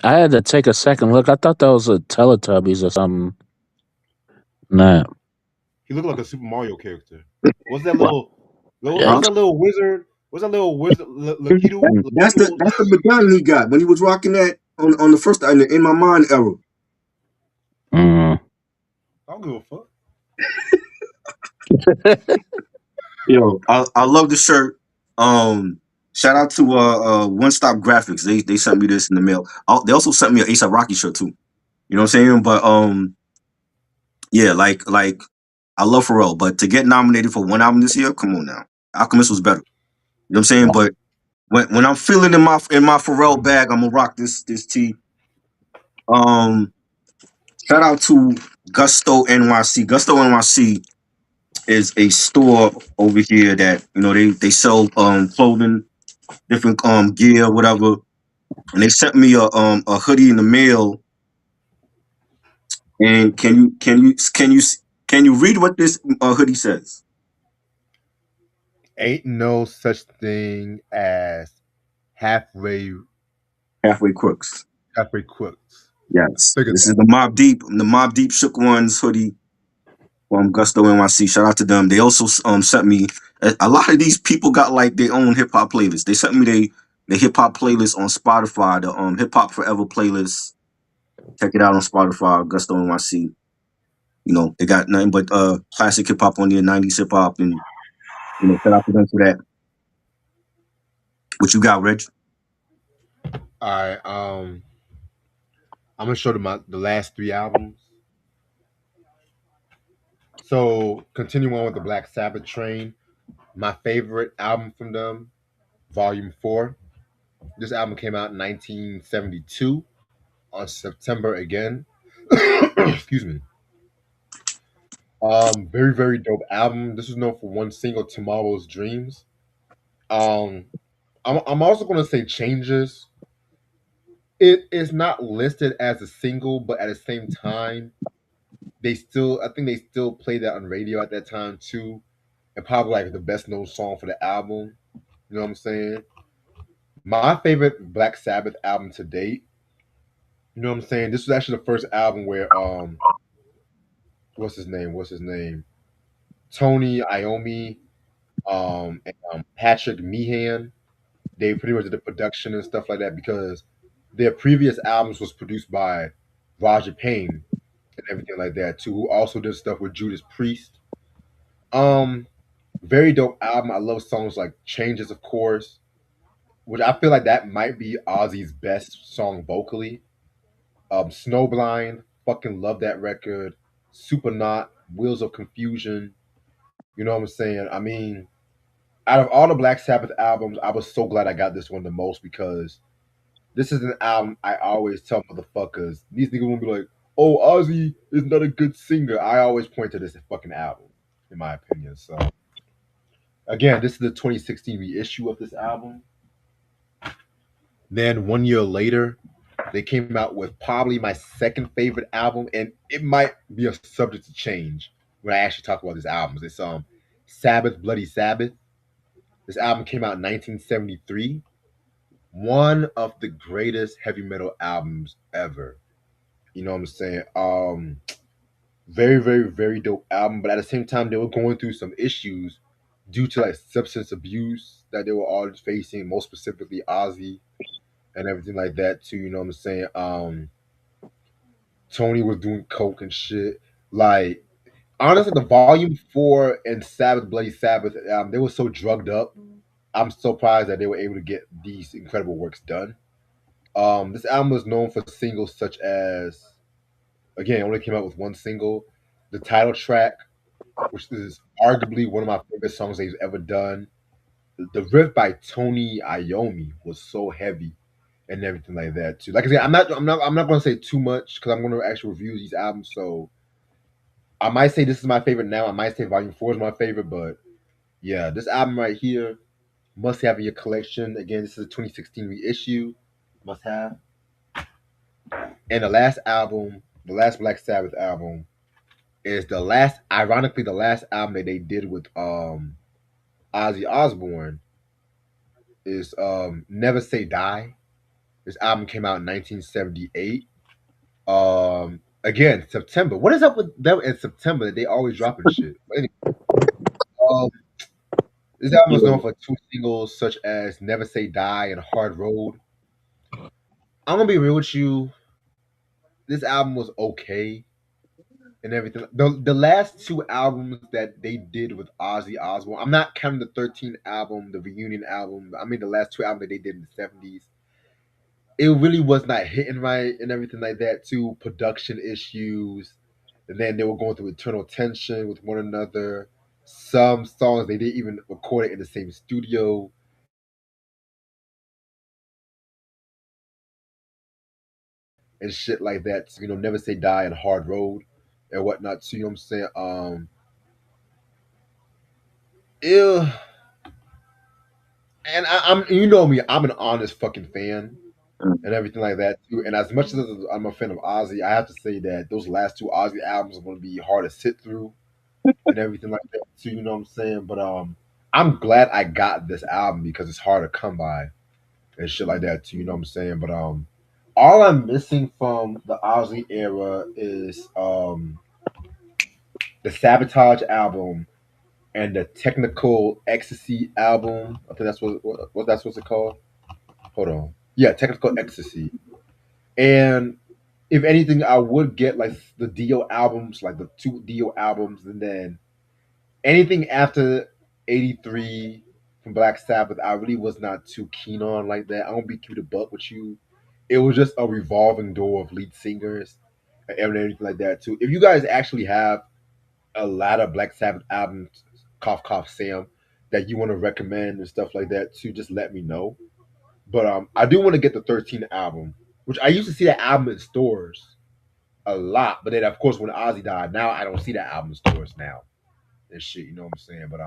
I had to take a second look. I thought that was a Teletubbies or something. Nah. He looked like a Super Mario character. What's that little? What's that little wizard? What's that little wizard? Lakitu? That's the medallion he got when he was rocking that on the first in my mind era. I don't give a fuck. Yo, I love the shirt. Shout out to One Stop Graphics. They sent me this in the mail. They also sent me an A$AP Rocky shirt too. You know what I'm saying? But yeah, like I love Pharrell, but to get nominated for one album this year, come on now. Alchemist was better. You know what I'm saying? But when I'm feeling in my Pharrell bag, I'm gonna rock this tee. Shout out to Gusto NYC. Gusto NYC is a store over here that they sell clothing, different gear, whatever. And they sent me a hoodie in the mail. And can you read what this hoodie says? Ain't no such thing as halfway Halfway crooks. halfway crooks. Yes. Figure This is that. the Mob Deep Shook Ones hoodie from Gusto NYC. Shout out to them. They also sent me a lot of these people got like their own hip hop playlists. They sent me the hip hop playlist on Spotify, the Hip Hop Forever playlist. Check it out on Spotify, Gusto NYC. You know, they got nothing but classic hip hop on there, 90s hip hop, and shout out to them for that. What you got, Reg? All right. I'm gonna show them the last three albums. So continuing on with the Black Sabbath train, my favorite album from them, Volume 4. This album came out in 1972 on September again. Excuse me. Very, very dope album. This is known for one single, Tomorrow's Dreams. Um, I'm also gonna say Changes. It is not listed as a single, but at the same time, I think they still played that on radio at that time too, and probably like the best known song for the album. You know what I'm saying? My favorite Black Sabbath album to date. You know what I'm saying? This was actually the first album where what's his name? What's his name? Tony Iommi, and Patrick Meehan. They pretty much did the production and stuff like that because their previous albums was produced by Roger Payne and everything like that too, who also did stuff with Judas Priest. Um, Very dope album. I love songs like Changes, of course, which I feel like that might be Ozzy's best song vocally. Snowblind, fucking love that record. Supernaut, Wheels of Confusion. You know what I'm saying? I mean, out of all the Black Sabbath albums, I was so glad I got this one the most because this is an album I always tell motherfuckers. These niggas won't be like, "Oh, Ozzy is not a good singer." I always point to this fucking album, in my opinion. So again, this is the 2016 reissue of this album. Then 1 year later, they came out with probably my second favorite album, and it might be a subject to change when I actually talk about these albums. It's Sabbath, Bloody Sabbath. This album came out in 1973. One of the greatest heavy metal albums ever. You know what I'm saying? Very, very, very dope album. But at the same time, they were going through some issues due to like substance abuse that they were all facing, most specifically Ozzy and everything like that too. You know what I'm saying? Tony was doing coke and shit. Like honestly, the Volume 4 and Sabbath, Bloody Sabbath, they were so drugged up. I'm surprised that they were able to get these incredible works done. This album was known for singles such as, again, it only came out with one single, the title track, which is arguably one of my favorite songs they've ever done. The riff by Tony Iommi was so heavy and everything like that too. Like I said, I'm not going to say too much because I'm going to actually review these albums. So I might say this is my favorite now. I might say Volume 4 is my favorite, but yeah, this album right here must have in your collection. Again, this is a 2016 reissue. Must have. And the last album, the last Black Sabbath album, is ironically, the last album that they did with Ozzy Osbourne is Never Say Die. This album came out in 1978. Again, September. What is up with them in September that they always dropping shit? But anyway, um, this album was known for two singles such as Never Say Die and Hard Road. I'm gonna be real with you. This album was okay and everything. The last two albums that they did with Ozzy Osbourne, I'm not counting the 13th album, the reunion album. I mean the last two albums that they did in the 70s. It really was not hitting right and everything like that too. Production issues, and then they were going through eternal tension with one another. Some songs they didn't even record it in the same studio and shit like that. So, Never Say Die and Hard Road and whatnot. So, you know what I'm saying? Ew. And I'm, you know me, I'm an honest fucking fan and everything like that too. And as much as I'm a fan of Ozzy, I have to say that those last two Ozzy albums are going to be hard to sit through and everything like that too. You know what I'm saying? But I'm glad I got this album because it's hard to come by and shit like that too. You know what I'm saying? But all I'm missing from the Ozzy era is the Sabotage album and the Technical Ecstasy album. I think that's what that's what's it called. Hold on. Yeah, Technical Ecstasy. And if anything, I would get like the Dio albums, like the two Dio albums, and then anything after '83 from Black Sabbath, I really was not too keen on like that. I won't be cute to buck with you. It was just a revolving door of lead singers and everything like that too. If you guys actually have a lot of Black Sabbath albums, cough cough Sam, that you want to recommend and stuff like that too, just let me know. But I do want to get the 13 album, which I used to see that album in stores a lot. But then of course when Ozzy died, now I don't see that album in stores now and shit. You know what I'm saying? But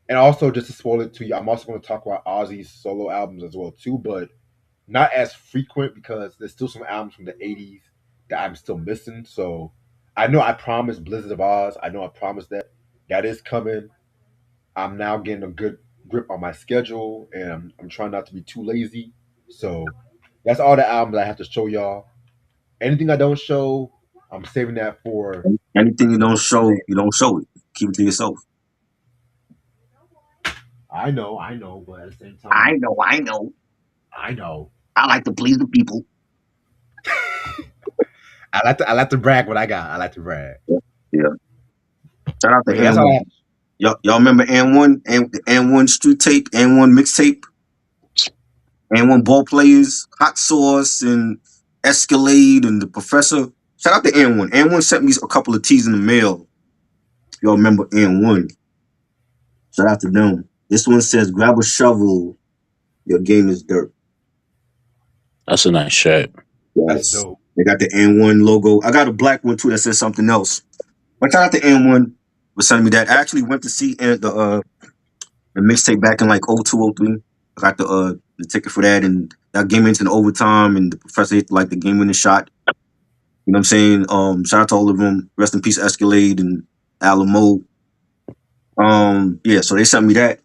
and also just to spoil it to you, I'm also going to talk about Ozzy's solo albums as well too, but not as frequent because there's still some albums from the '80s that I'm still missing. So I know I promised Blizzard of Oz. I know I promised that is coming. I'm now getting a good grip on my schedule, and I'm trying not to be too lazy. So that's all the albums I have to show y'all. Anything I don't show, I'm saving that for. Anything you don't show it. Keep it to yourself. I know, but at the same I time, know, I know. I know. I like to please the people. I like to brag what I got. I like to brag. Yeah. Shout out to But yeah, that's all I N1. have. Y'all remember N1 and N1 street tape, N1 mixtape, N1 ball players, Hot Sauce and Escalade and the Professor. Shout out to N1. N1 sent me a couple of teas in the mail. Y'all remember N1. Shout out to them. This one says, grab a shovel, your game is dirt. That's a nice shirt. That's Yes. dope. They got the N1 logo. I got a black one too that says something else. But shout out to N1 for sending me that. I actually went to see the mixtape back in like 0203. I got the ticket for that, and that game into the overtime, and the professor hit like the game winning shot. You know what I'm saying? Shout out to all of them. Rest in peace, Escalade and Alamo. Yeah, so they sent me that,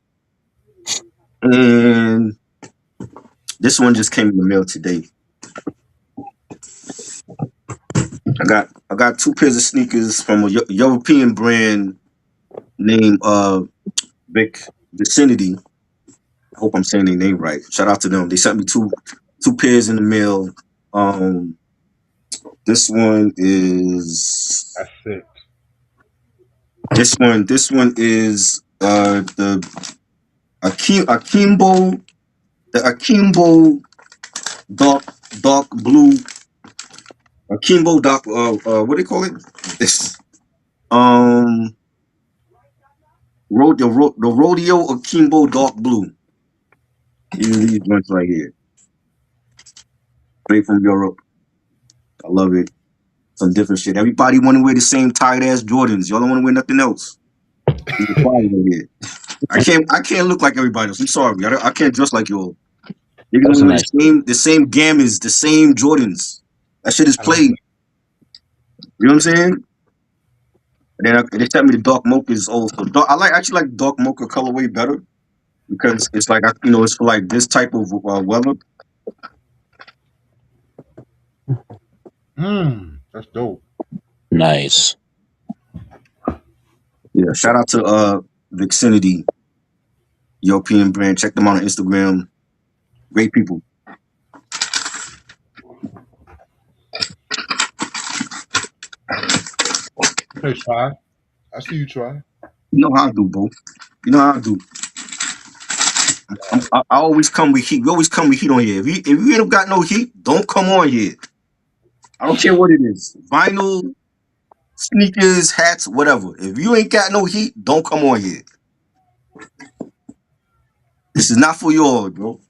and this one just came in the mail today. I got two pairs of sneakers from a European brand named Vic Vicinity. I hope I'm saying their name right. Shout out to them. They sent me two pairs in the mail. This one is That's sick. this one is the Akimbo dark blue Akimbo dark what do they call it? This the rodeo Akimbo dark blue. These ones right here. Straight from Europe. I love it. Some different shit. Everybody want to wear the same tight ass Jordans. Y'all don't want to wear nothing else. These are fire right here. I can't look like everybody else. I'm sorry. I can't dress like you all. You're That's gonna a wear nice. the same gammas, the same Jordans. That shit is I don't played. You know what I'm saying? And then they sent me the dark mochas also. Actually like dark mocha colorway better because it's like it's for like this type of weather. That's dope. Nice. Yeah. Shout out to Vixinity, European brand. Check them out on Instagram. Great people. Hey, try. I see you try. You know how I do, bro. You know how I do. I always come with heat. We always come with heat on here. If you ain't got no heat, don't come on here. I don't care what it is. Vinyl, sneakers, hats, whatever. If you ain't got no heat, don't come on here. This is not for you all, bro.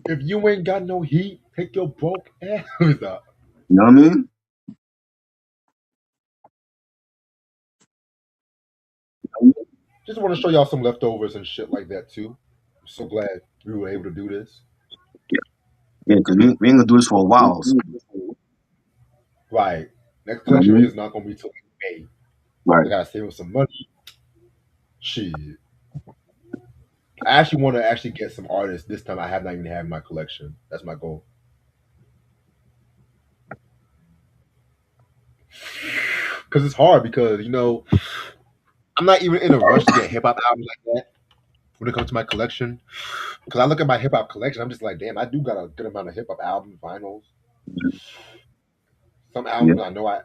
If you ain't got no heat, take your broke ass up. You know what I mean? Just want to show y'all some leftovers and shit like that too. I'm so glad we were able to do this. Yeah, because we ain't gonna do this for a while. So, Right. Next you know what I collection mean? is not gonna be till May. I Right. gotta save up some money. Shit. I actually want to actually get some artists this time. I have not even had in my collection. That's my goal. Because it's hard because I'm not even in a rush to get hip hop albums like that when it comes to my collection. Because I look at my hip hop collection, I'm just like, damn, I do got a good amount of hip hop albums, vinyls. Some Yeah. albums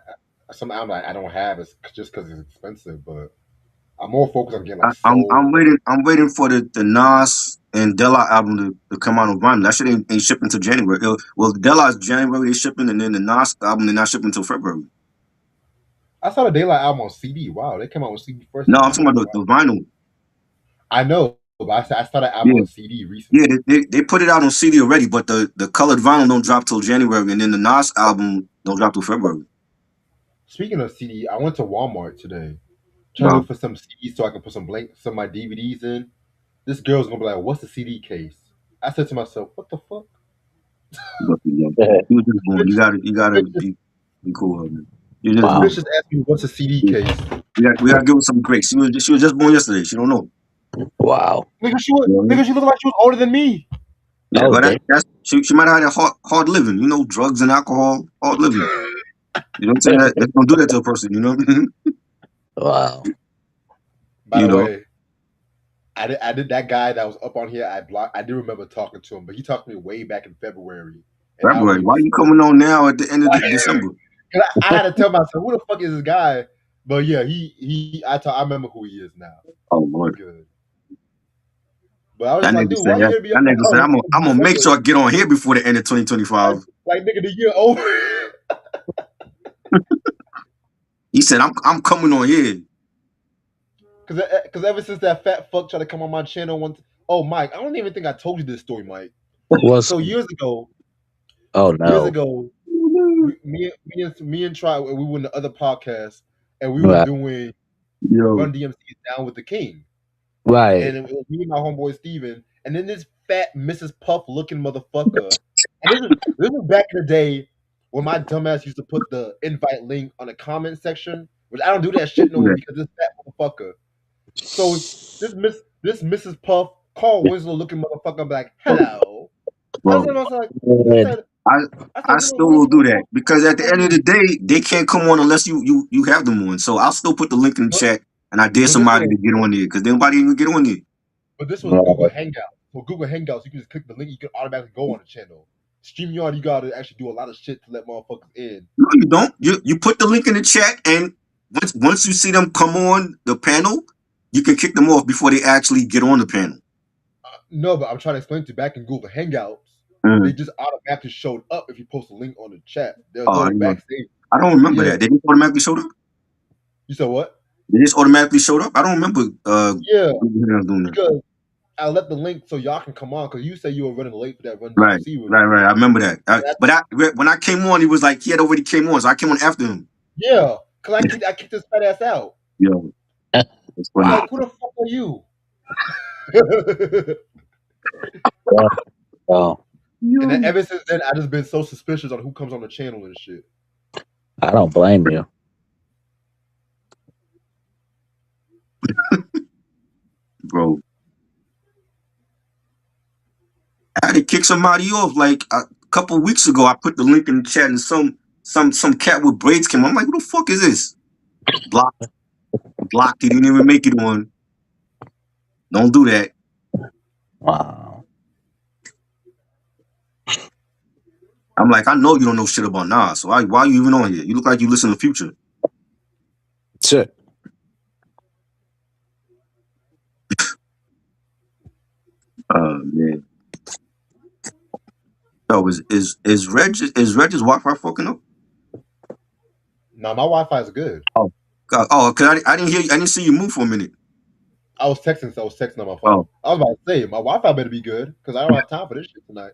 some albums I don't have is just because it's expensive, but I'm more focused on getting like I'm soul. waiting for the Nas and Della album to come out on vinyl. That shit ain't shipping until January. Well, Della's January they shipping, and then the Nas album they're not shipping until February. I saw the Daylight album on CD. Wow, they came out with CD first. No, I'm talking about the vinyl. I know, but I saw that album Yeah, on CD recently. yeah, they put it out on CD already, but the colored vinyl don't drop till January, and then the Nas album don't drop till February. Speaking of CD, I went to Walmart today trying to look for some CDs so I can put some of my DVDs in. This girl's gonna be like, "What's the CD case?" I said to myself, "What the fuck?" You was just born. You gotta be cool with it. You just This Wow. bitch born. just asked me, "What's a CD case?" We gotta give her some grace. She was just born yesterday. She don't know. Wow. Nigga, You know what I mean? she looked like she was older than me. Yeah, Oh, but that's she might have had a hard living. You know, drugs and alcohol, hard living. You know what I'm saying? That's gonna do that to a person. You know what I mean? wow. By You the know, way, I did that guy that was up on here. I do remember talking to him, but he talked to me way back in February, and now February. he Why was you so. coming on now at the end of December? I had to tell myself, "Who the fuck is this guy?" But yeah, I remember who he is now. Oh We Lord, good. But I was that just like, nigga dude, said why you that. gonna be That up? nigga said I'm gonna make sure I get on here before the end of 2025. Like nigga, the year over. He said I'm coming on here. Cause ever since that fat fuck tried to come on my channel once. Oh, Mike, I don't even think I told you this story, Mike. What's So years ago, oh no. me and Try, we were in the other podcast, and we were Right. doing Yo, Run DMC Down with the King, Right. and it was me and my homeboy Steven, and then this fat Mrs. Puff looking motherfucker, and this was back in the day when my dumbass used to put the invite link on the comment section, which I don't do that shit no more because this fat motherfucker. So this Mrs. Puff called Winslow looking motherfucker and be like, hello. bro, I was like, I still will do that because at the end of the day, they can't come on unless you have them on. So I'll still put the link in the chat, and I dare somebody to get on there because nobody even get on there. But this was Google Hangouts. So Google Hangouts, you can just click the link, you can automatically go on the channel. StreamYard, you gotta actually do a lot of shit to let motherfuckers in. No, you don't. You put the link in the chat, and once you see them come on the panel, you can kick them off before they actually get on the panel. No, but I'm trying to explain to you back in Google Hangouts, they just automatically showed up if you post a link on the chat. There's no backstage. I don't remember that. They just automatically showed up? You said what? They just automatically showed up? I don't remember Yeah, doing that. because I let the link so y'all can come on because you say you were running late for that Run Right, DMC. right. I remember that. But when I came on, he was like, he had already came on, so I came on after him. Yeah, because I kicked this fat ass out. Yo, that's funny. Like, who the fuck are you? Oh, And then ever since then, I just been so suspicious on who comes on the channel and shit. I don't blame you. Bro, I had to kick somebody off like a couple weeks ago. I put the link in the chat, and some cat with braids came. I'm like, who the fuck is this? Blocked. He didn't even make it on. Don't do that. Wow. I'm like, I know you don't know shit about Nas, so why are you even on here? You look like you listen to Future. Shit. Man. So is Reg's Wi-Fi fucking up? No, my Wi-Fi is good. Oh, God. Oh, cause I didn't hear you. I didn't see you move for a minute. I was texting on my phone. I was about to say my Wi-Fi better be good because I don't have time for this shit tonight.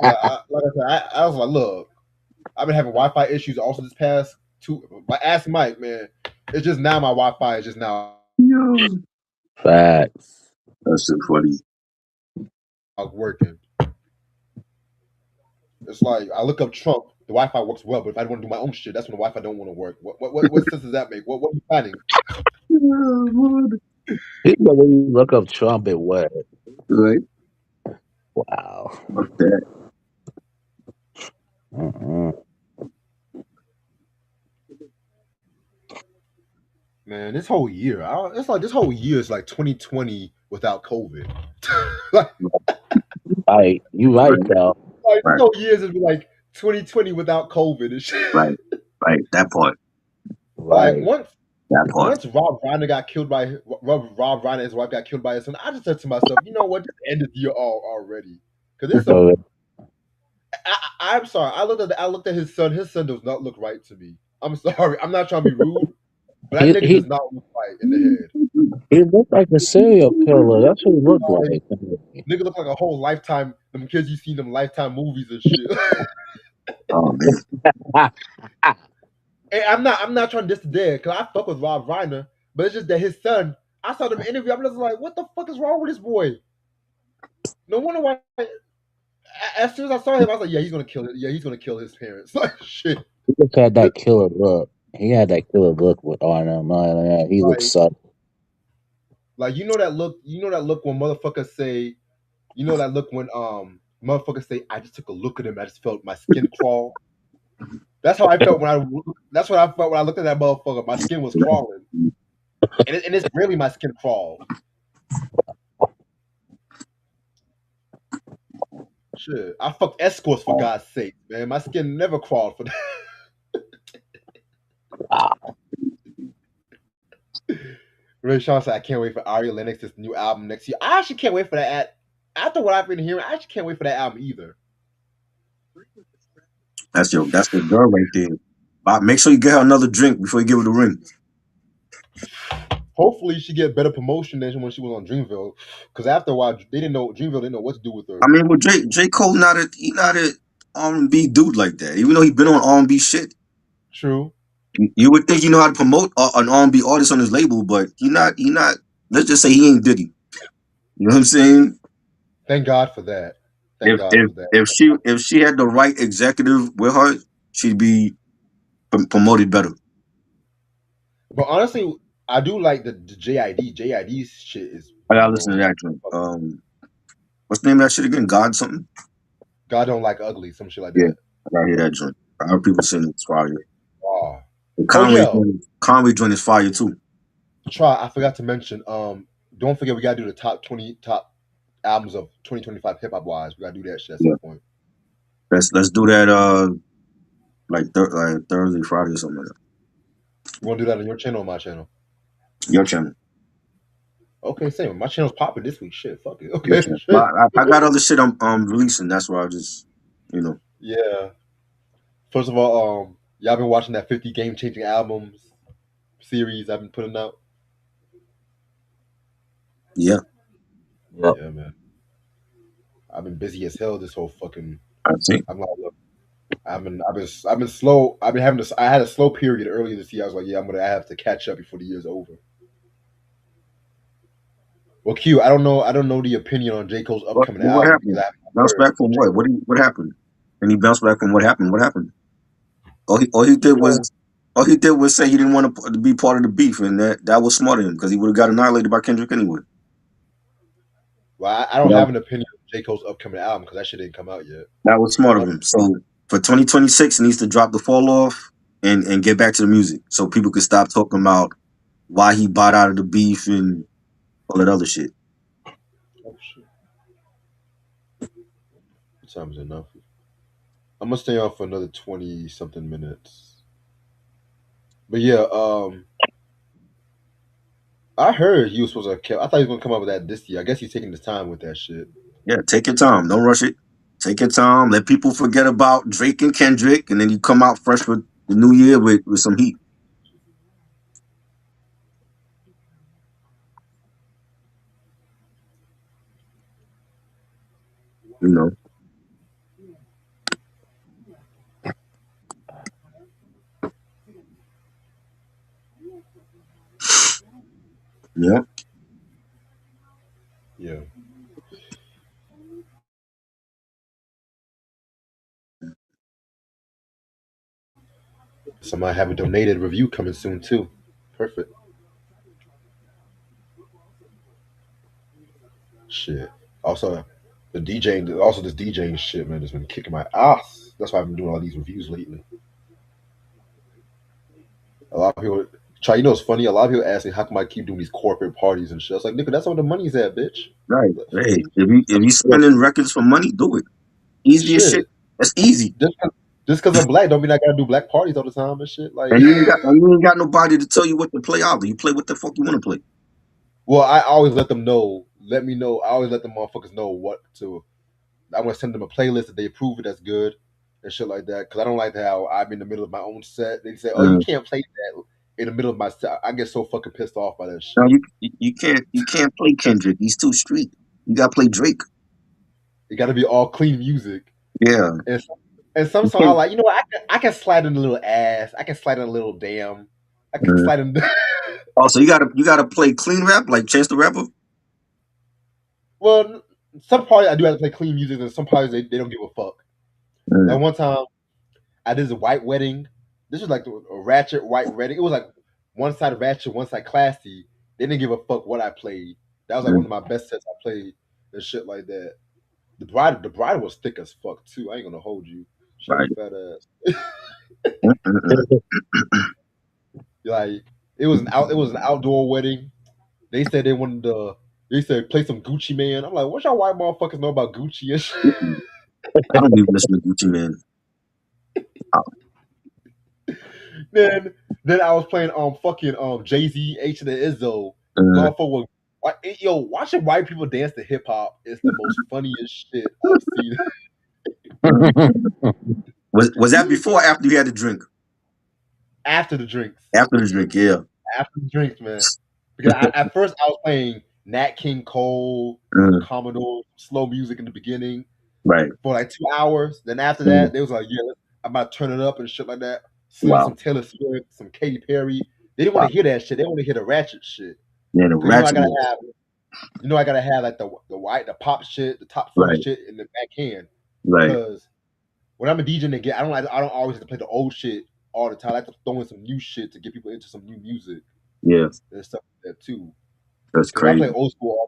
Like I said, I was like, look, I've been having Wi-Fi issues also this past 2. I asked Mike, man, it's just now my Wi-Fi is just now Facts. That's so funny. Working. It's like I look up Trump, the Wi-Fi works well, but if I want to do my own shit, that's when the Wi-Fi don't want to work. What sense does that make? What are you planning? You know when you look up Trump and what? Right? Wow. Fuck that. Mm-mm. Man, this whole year, it's like this whole year is like 2020 without COVID. like, Right. You right Right, though. this right, whole year is like 2020 without COVID and shit. right, right. That part. Like Right. That part. once Rob Reiner got killed by Rob Reiner and his wife got killed by his son, I just said to myself, you know what, just end the year all already because it's So over. I'm sorry. I looked at his son. His son does not look right to me. I'm sorry. I'm not trying to be rude, but that he nigga does he not look right in the head. he looked like a serial killer. That's what he looked like. Nigga look like a whole lifetime. Them kids you seen them lifetime movies and shit. Oh man. And I'm not trying to diss the dead because I fuck with Rob Reiner, but it's just that his son. I saw them interview. I'm just like, what the fuck is wrong with this boy? No wonder why. As soon as I saw him, I was like, yeah, he's gonna kill it. Yeah, he's gonna kill his parents. Like shit. He just had that killer look. He had that killer look on him. He looks Like so. you know that look. You know that look when motherfuckers say. You know that look when motherfuckers say, I just took a look at him. I just felt my skin crawl. That's how I felt when I. That's what I felt when I looked at that motherfucker. My skin was crawling, and it's really my skin crawled. Shit, I fucked escorts for God's sake, man. My skin never crawled for that. Ray Sean said, I can't wait for Ari Lennox's new album next year. I actually can't wait for that. After what I've been hearing, I actually can't wait for that album either. That's your girl right there. But make sure you get her another drink before you give her the ring. Hopefully, she get better promotion than when she was on Dreamville. Because after a while, Dreamville didn't know what to do with her. I mean, with J Cole not a R&B dude like that. Even though he been on R&B shit, True. you would think you know how to promote an R&B artist on his label, but he not. Let's just say he ain't Diddy. You know what I'm saying? Thank God for that. Thank God for that. If she had the right executive with her, she'd be promoted better. But honestly, I do like the JID. JID's shit is, I gotta you listen to know, that joint. What's the name of that shit again? God something? God don't like ugly, some shit like Yeah, that. I gotta hear that joint. I heard people saying it's fire. Oh, The oh yeah. Conway joint is fire too. I forgot to mention. Don't forget we gotta do the top albums of 2025 hip hop wise. We gotta do that shit at Yeah, some point. let's do that. Like Thursday, Friday, or something like that. You want to do that on your channel or my channel? Your channel. Okay, same. My channel's popping this week. Shit, fuck it. Your Okay, channel. But shit. I got other shit I'm releasing. That's why I just Yeah. First of all, y'all been watching that 50 game changing albums series I've been putting out. yeah. Yep. Yeah, man. I've been busy as hell this whole fucking. I think I'm like, look, I've been slow. I've been having this. I had a slow period earlier this year. I was like, yeah, I have to catch up before the year's over. Well, Q, I don't know the opinion on J Cole's upcoming what album because happened? I haven't Bounce heard back from J what? Cole. What happened? And he bounced back from what happened? What happened? All he did You know, was say he didn't want to be part of the beef, and that was smart of him because he would have got annihilated by Kendrick anyway. well, I don't That, have an opinion on J Cole's upcoming album because that shit didn't come out yet. that was smart of Um, him. So for 2026, he needs to drop the fall off and get back to the music, so people could stop talking about why he bought out of the beef and all that other shit. oh shit, what time is enough? I'm gonna stay on for another 20 something minutes. But yeah, I heard he was supposed to kill. I thought he was gonna come up with that this year. I guess he's taking his time with that shit. Yeah, take your time. Don't rush it. Take your time. Let people forget about Drake and Kendrick, and then you come out fresh with the new year with some heat. You know. Yeah. Yeah. Somebody have a donated review coming soon too. Perfect. Shit. Also, this DJing shit, man, has been kicking my ass. That's why I've been doing all these reviews lately. A lot of people try. You know, it's funny. A lot of people ask me, "How come I keep doing these corporate parties and shit?" I was like, "Nigga, that's where the money's at, bitch." Right. Like, Hey, if you spending records for money, do it. Easy as shit. shit. That's easy. Just because I'm black, don't mean I gotta do black parties all the time and shit. Like, And you ain't got nobody to tell you what to play either. You play what the fuck you want to play. well, I always let them know. Let me know. I always let the motherfuckers know what to. I want to send them a playlist that they approve it that's good and shit like that. Because I don't like how I'm in the middle of my own set. They say, "Oh, you can't play that in the middle of my set." I get so fucking pissed off by that No, shit. you can't play Kendrick. He's too street. You gotta play Drake. It got to be all clean music. Yeah. And some You songs I can't. like. You know what? I can slide in a little ass. I can slide in a little damn. I can slide in. Also, you gotta play clean rap like Chance the Rapper. Well, some parties I do have to play clean music, and some parties they don't give a fuck. At one time, I did a white wedding. This was like a ratchet white wedding. It was like one side ratchet, one side classy. They didn't give a fuck what I played. That was like one of my best sets I played and shit like that. The bride was thick as fuck too. I ain't gonna hold you. She had Right. a fat ass. Like it was an outdoor wedding. They said they wanted to. They said play some Gucci Man. I'm like, what y'all white motherfuckers know about Gucci and shit? I don't even listen to Gucci Man. Then I was playing fucking Jay-Z, H and the Izzo. Motherfucker, yo, watching white people dance to hip hop is the most funniest shit I've seen. Was that before or after you had the drink? After the drinks. After the drink, yeah. After the drinks, man. Because at first I was playing Nat King Cole, Commodore, slow music in the beginning. Right. For like 2 hours. Then after that, they was like, yeah, I'm about to turn it up and shit like that. Some Taylor Swift, some Katy Perry. They didn't want to hear that shit. They want to hear the ratchet shit. Yeah, the ratchet. I gotta have like the pop shit, the top 40 shit in the backhand. Right. Because when I'm a DJ again, I don't always have to play the old shit all the time. I like to throw in some new shit to get people into some new music. Yeah. And stuff like that too. That's crazy. If I play old school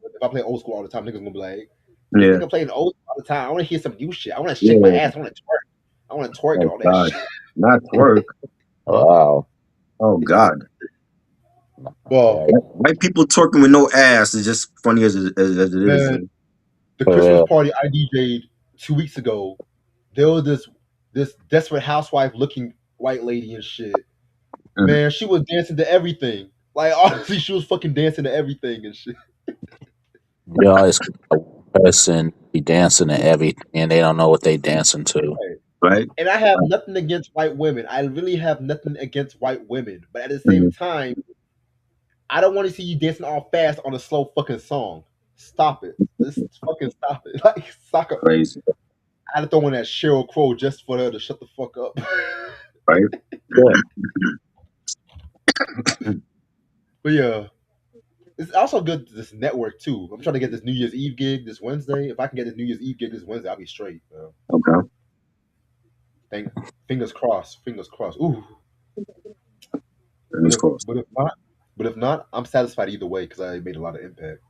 all the time, niggas gonna be like, yeah, nigga playing old school all the time. I want to hear some new shit. I want to shake my ass. I want to twerk. I want to twerk and all that shit. Not twerk. Wow. Oh God. Well, white people twerking with no ass is just funny as it is. Man, the Christmas party I DJ'd 2 weeks ago, there was this desperate housewife looking white lady and shit. Man, she was dancing to everything. Like honestly, she was fucking dancing to everything and shit. You always person be dancing to everything, and they don't know what they dancing to. Right. And I have nothing against white women. I really have nothing against white women. But at the same time, I don't want to see you dancing all fast on a slow fucking song. Stop it. Just fucking stop it. Like, suck up. Crazy. I had to throw in that Sheryl Crow just for her to shut the fuck up. Right? Yeah. But yeah. It's also good this network too. I'm trying to get this New Year's Eve gig this Wednesday. If I can get this New Year's Eve gig this Wednesday, I'll be straight. Okay. Fingers crossed. Fingers crossed. Ooh. Fingers crossed. But if not, I'm satisfied either way because I made a lot of impact.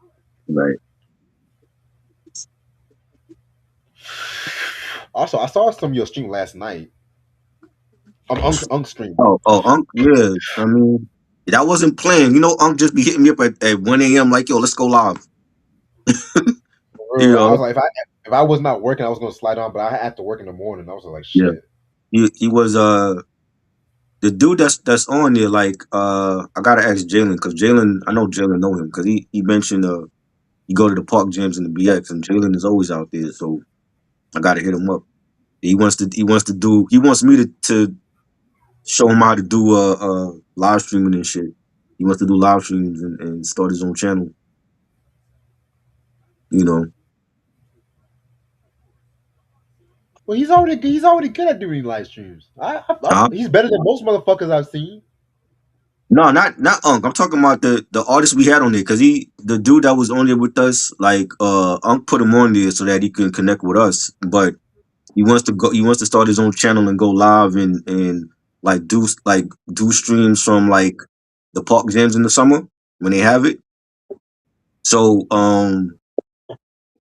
Right. Also, I saw some of your stream last night. Unk stream. Oh, Unk, yeah. I mean, that wasn't planned. You know, Unk just be hitting me up at 1 a.m. like, yo, let's go live. You know? I was like, if I was not working, I was gonna slide on, but I had to work in the morning. I was like, shit. Yeah. He was the dude that's on there. Like, I gotta ask Jalen because I know Jalen know him because he mentioned you go to the park jams in the BX and Jalen is always out there, so I gotta hit him up. He wants me to show him how to do live streaming and shit. He wants to do live streams and start his own channel. You know. Well, he's already good at doing live streams. He's better than most motherfuckers I've seen. No, not Unk. I'm talking about the artist we had on there because the dude that was on there with us, like Unk put him on there so that he can connect with us. But he wants to start his own channel and go live and like do streams from like the park jams in the summer when they have it. So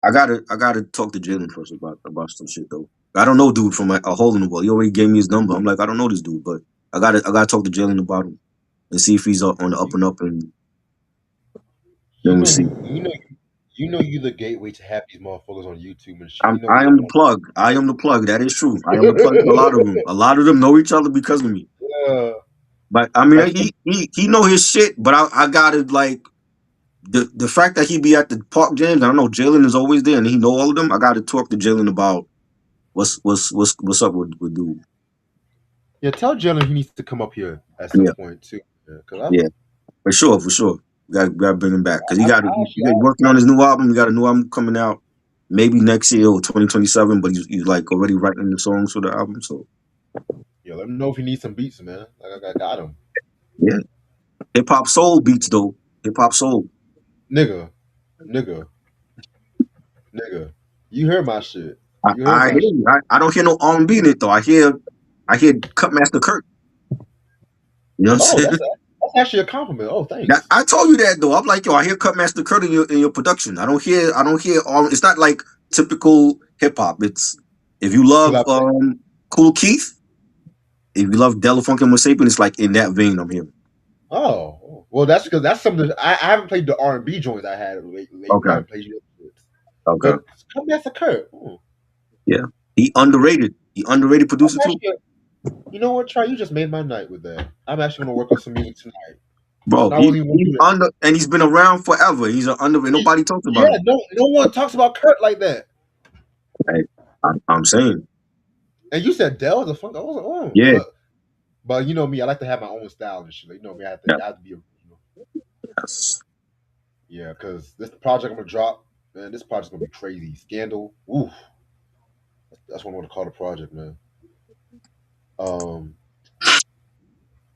I gotta talk to Jalen first about some shit though. I don't know dude from a hole in the wall. He already gave me his number. I'm like, I don't know this dude, but I gotta talk to Jalen about him and see if he's on the up and up, and You then we know, see. you the gateway to have these motherfuckers on YouTube and shit. You know I me. am the plug. I am the plug. That is true. I am the plug to a lot of them. A lot of them know each other because of me. Yeah. But I mean, Like, he know his shit. But I gotta like the fact that he be at the park jams. I know Jalen is always there, and he know all of them. I gotta talk to Jalen about what's up with dude. yeah, tell Jalen he needs to come up here at some Yeah, point too. Because yeah, for sure, for sure. Gotta bring him back because he got actually, he working on his new album. He got a new album coming out maybe next year or 2027. But he's like already writing the songs for the album. So yeah, let him know if he needs some beats, man. Like I got him, yeah, hip hop soul beats though. Hip hop soul. nigga, nigga, nigga. You heard my shit. I, You heard I my hear shit. you. I don't hear no R&B in it though. I hear Cutmaster Kurt. You know what I'm Oh, saying? that's actually a compliment. Oh, thanks. I told you that though. I'm like, yo, I hear Cutmaster Kurt in your production. I don't hear all. It's not like typical hip hop. It's if you love Because Cool Keith, if you love Della Funk and Sapien, it's like in that vein. I'm hearing. oh, well, that's because that's something I haven't played the R&B joints I had lately. Okay. I haven't played it. Okay. But come that's a Kurt. Yeah, he underrated. He underrated producer too. You know what, Try? You just made my night with that. I'm actually gonna work on some music tonight. Bro, I really want he's to. under, and he's been around forever. He's an under. Nobody talks about him. No one talks about Kurt like that. Hey, I'm saying. And you said Dell is a funk. I was like, oh, Yeah. But you know me, I like to have my own style and shit. You know me, I have to be. Yes. Yeah, because this project I'm gonna drop, man. This project's gonna be crazy. Scandal. Oof. That's what I want to call the project, man.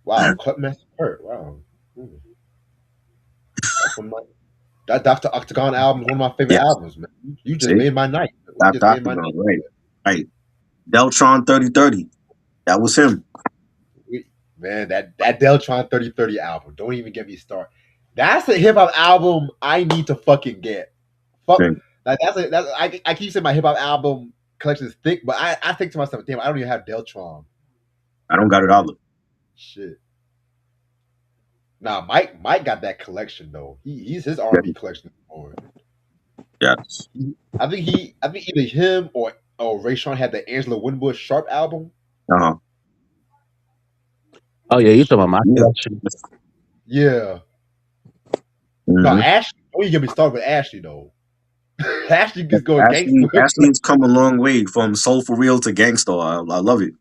Wow, Cutmaster Kurt. Wow. That's one of that Dr. Octagon album is one of my favorite albums, man. You just made my night. Dr. Octagon, right. Deltron 3030. That was him. Man, that Deltron 3030 album. Don't even get me started. That's a hip hop album I need to fucking get. Fuck. Like I keep saying my hip hop album collection is thick, but I think to myself, damn, I don't even have Deltron. I don't got it either. Shit. Nah, Mike got that collection though. He's his R&B collection forward. Yes. I think either him or Ray Sean had the Angela Winbush Sharp album. Uh-huh. Oh yeah, you talking about my collection? Yeah. Mm-hmm. No, Ashley. Don't you get me started with Ashley though. Ashley is going gangster. Ashley has come a long way from Soul for Real to Gangsta. I love it.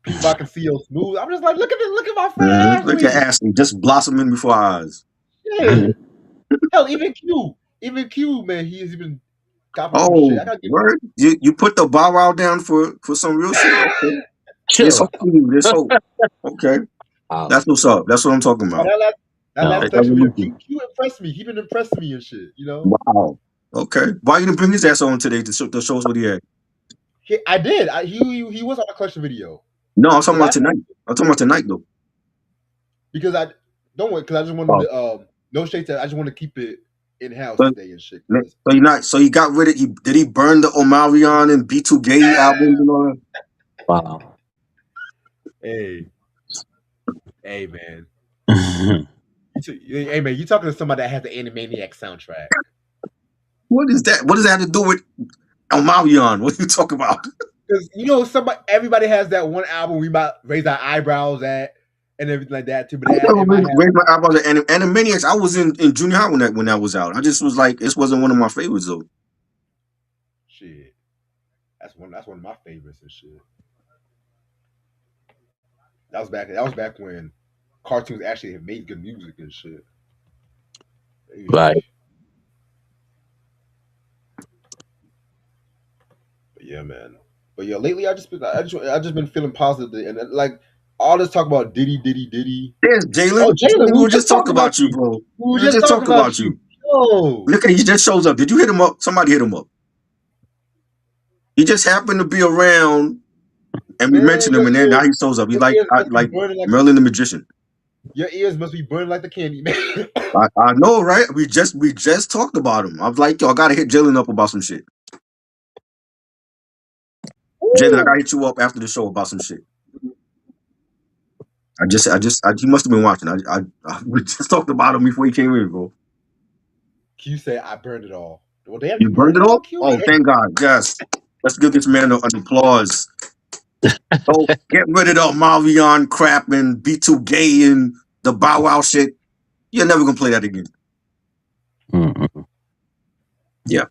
People I can see on Smooth. I'm just like, look at my friend Ashley. Look at Ashley just blossoming before our eyes. Yeah. Hell, even Q, man, he's even got shit. Word? You put the Bow Wow down for some real shit. Okay. There's hope. Okay. That's what's up. That's what I'm talking about. That last section, Q impressed me. He been impressing me and shit, you know? Wow. Okay. Why you didn't bring his ass on today to show us what he had? I did. He was on a collection video. No, I'm talking about tonight. I'm talking about tonight though. Because I just wanted to no shade to I just want to keep it in house today and shit. So you got rid of did he burn the Omarion and B2 Gay albums and all that? Wow. Hey man. Hey man, you talking to somebody that has the Animaniac soundtrack. What is that? What does that have to do with Omarion? What are you talking about? Because you know, everybody has that one album we might raise our eyebrows at and everything like that too. But raise my eyebrows at Animaniacs. I was in junior high when that was out. I just was like, this wasn't one of my favorites though. Shit, that's one of my favorites and shit. That was back when cartoons actually had made good music and shit. Right. But yeah, man. But yeah, lately I just been feeling positive and like all this talk about Diddy. There's Jalen. Oh, Jalen, we were just talking about you, bro. We were just talking about you. Yo. Look at he just shows up. Did you hit him up? Somebody hit him up. He just happened to be around, and we mentioned him, and then now he shows up. He's like Merlin the Magician. Your ears must be burning like the candy man. I know, right? We just talked about him. I was like, yo, I gotta hit Jalen up about some shit. Jalen, I gotta hit you up after the show about some shit. He must have been watching. We just talked about him before he came in, bro. Q said I burned it all. Well, damn, You you burned burned it it all, all? Q? Oh, thank God. Yes. Let's give this man an applause. Don't get rid of the Mavion crap and B2 gay and the Bow Wow shit. You're never gonna play that again. Mm-mm. Yeah.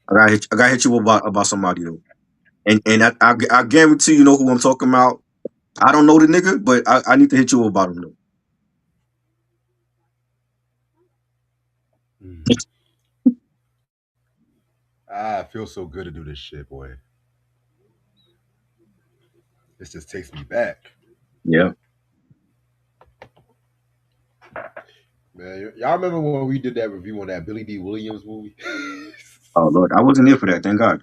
I gotta hit you about somebody though. And I guarantee you know who I'm talking about. I don't know the nigga, but I need to hit you about him though. It feels so good to do this shit, boy. This just takes me back. Yeah. Man, y'all remember when we did that review on that Billy D. Williams movie? Oh Lord, I wasn't here for that, thank God.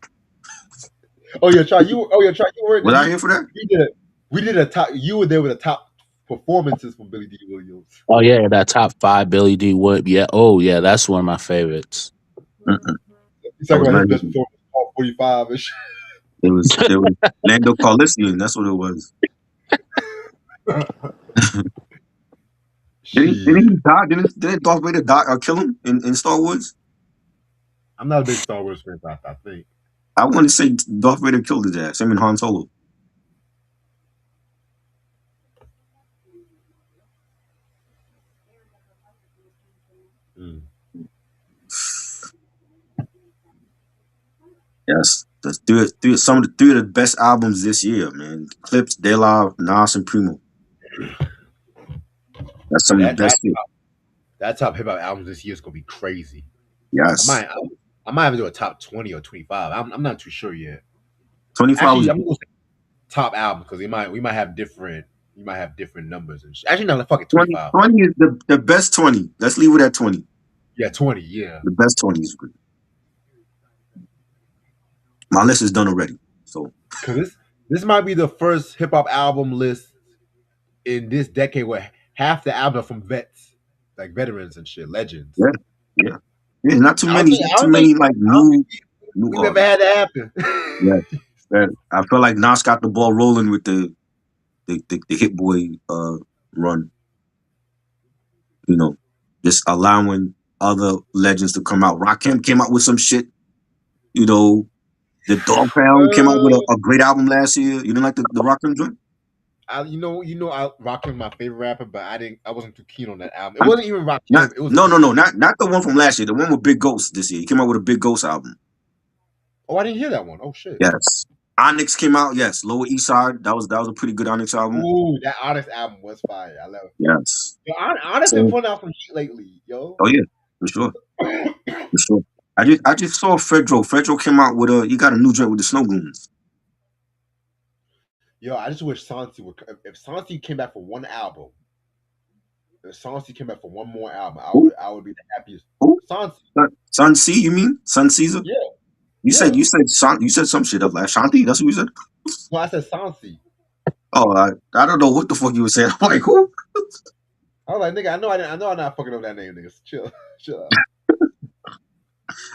Oh yeah, Try. You weren't. Was I here for that? We did a top. You were there with the top performances from Billy D. Williams. Oh yeah, that top 5 Billy D. Wood. Yeah. Oh yeah, that's one of my favorites. Mm-mm. He's talking about his Not best here. performance, all 45 and shit. It was Lando Calrissian. That's what it was. Didn't he die? Didn't Darth Vader die or kill him in Star Wars? I'm not a big Star Wars fan, but I think. I want to say Darth Vader killed his ass. Him and Han Solo. Mm. Yes, that's some of the best albums this year, man. Clips, De La, Nas, and Primo. That's some of the best shit. That top hip hop albums this year is gonna be crazy. Yes. I might have to do a top 20 or 25. I'm not too sure yet. 25. Actually, I'm gonna say top album because we might have different numbers and shit. Actually, no, fuck it, 25. 20 is the best 20. Let's leave it at 20. Yeah, 20. Yeah, the best 20 is good. My list is done already. So because this might be the first hip hop album list in this decade where half the album are from vets, like veterans and shit, legends. Yeah. Not too many. Like new. We never had that happen. Yeah. I feel like Nas got the ball rolling with the Hit Boy run. You know, just allowing other legends to come out. Rakim came out with some shit. You know, the Dog Pound came out with a great album last year. You didn't like the Rakim joint? Rakim my favorite rapper, but I wasn't too keen on that album. It wasn't even Rakim. Not the one from last year. The one with Big Ghost this year. He came out with a Big Ghost album. Oh, I didn't hear that one. Oh shit. Yes. Onyx came out. Yes. Lower East Side. That was a pretty good Onyx album. Ooh, that Onyx album was fire. I love it. Yes. Yo, Onyx been putting out some heat lately, yo. Oh yeah, for sure. For sure. I just saw Fredro. Fredro came out with he got a new joint with the Snow Goons. Yo, I just wish Sansi would. If Sansi came back for one album, if Sansi came back for one more album, I would be the happiest. Who? Sansi. Sun C, you mean? Sun Caesar? Yeah. You said some shit up like Shanti. That's what you said. No, I said Sansi. Oh, I don't know what the fuck you were saying. I'm like, who? I was like, nigga, I know I'm not fucking up that name, nigga. Chill out.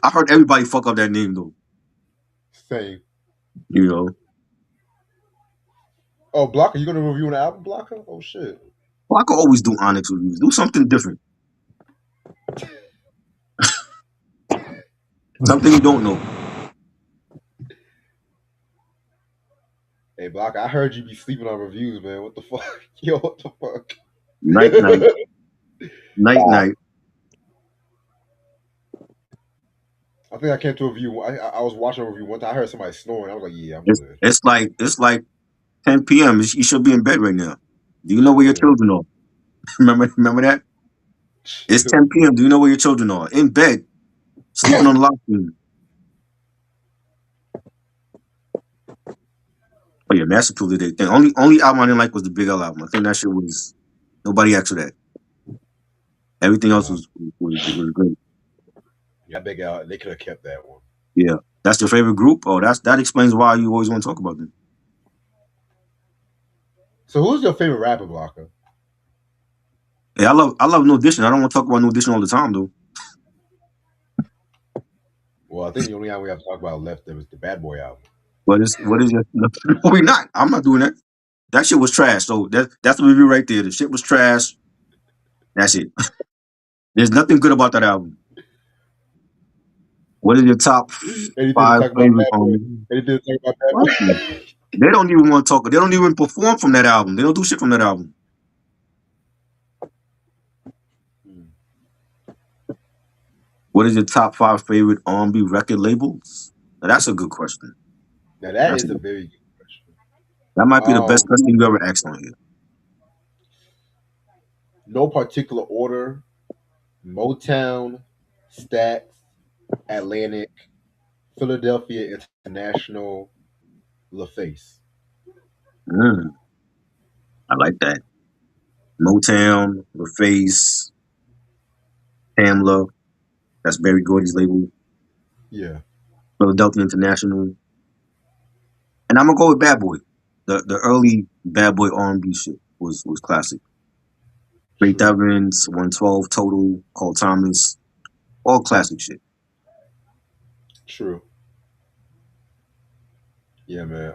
I heard everybody fuck up that name though. Same. You know. Oh, Blocker, you gonna review an album, Blocker? Oh shit. Well, I could always do Onyx reviews. Do something different. Something you don't know. Hey, Blocker, I heard you be sleeping on reviews, man. What the fuck? Yo, what the fuck? Night. I think I came to a review. I was watching a review one time. I heard somebody snoring. I was like, yeah, I'm good. It's like 10 p.m. You should be in bed right now. Do you know where your children are? Remember that? It's 10 p.m. Do you know where your children are? In bed, sleeping on the lock room. Oh yeah, Master Tool did their thing. Only album I didn't like was the Big L album. I think that shit was nobody asked for that. Everything else was great. Yeah, Big L. They could have kept that one. Yeah, that's your favorite group. Oh, that explains why you always want to talk about them. So, who's your favorite rapper, Blocker? Hey, I love No Edition. I don't want to talk about No Edition all the time though. Well, I think the only album we have to talk about left there was the Bad Boy album. What is your no, we not. I'm not doing that. That shit was trash. So that's the review right there. The shit was trash. That's it. There's nothing good about that album. What is your top Anything to 5 talk about favorite Bad Boy? Anything to talk about Bad Fuck you. Boy? They don't even want to talk. They don't even perform from that album. They don't do shit from that album. What is your top 5 favorite R&B record labels? Now, that's a good question. Now that That's is a a good, very good question. that might be the best question you ever asked on here. No particular order. Motown, Stax, Atlantic, Philadelphia International, LaFace. I like that. Motown, LaFace, Tamla. That's Barry Gordy's label. Yeah. Philadelphia International. And I'm gonna go with Bad Boy. The early Bad Boy R&B shit was classic. Faith True. Evans, 112 Total, Cole Thomas, all classic shit. True. Yeah, man.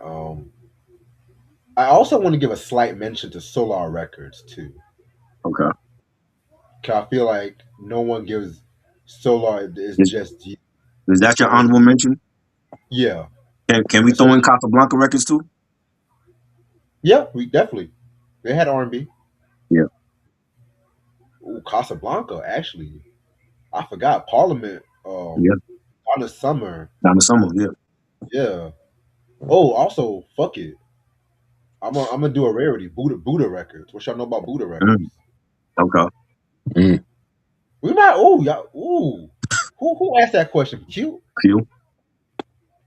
I also want to give a slight mention to Solar Records too. Okay. Cause I feel like no one gives Solar is Is, just is that your so honorable mention? yeah. Can we throw in Especially Casablanca records too? yeah, we definitely they had R&B. Yeah. Ooh, Casablanca actually. I forgot Parliament. Yeah. Donna Summer. Down the summer, yeah. Yeah. Oh, also fuck it. I'm gonna do a rarity. Buddha Records. What y'all know about Buddha Records? Okay. We might. Oh, y'all. Ooh. Who asked that question? Q. Q.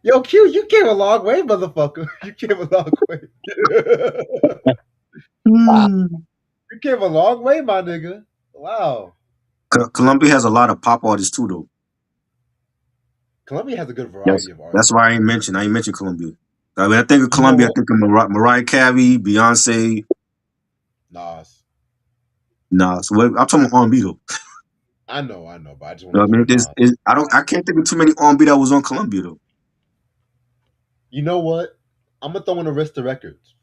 Yo, Q. You came a long way, motherfucker. You came a long way. You came a long way, my nigga. Wow. Columbia has a lot of pop artists too, though. Columbia has a good Yes. variety of That's artists. why I ain't mentioned Columbia. I mean, I think of You know Columbia, I what? think of Mariah Carey, Beyonce. Nas. Nah, so I'm talking about R&B though. I know, but I just You want know to what I throw mean, Nas. I can't think of too many R&B that was on Columbia though. You know what? I'm gonna throw in Arista Records.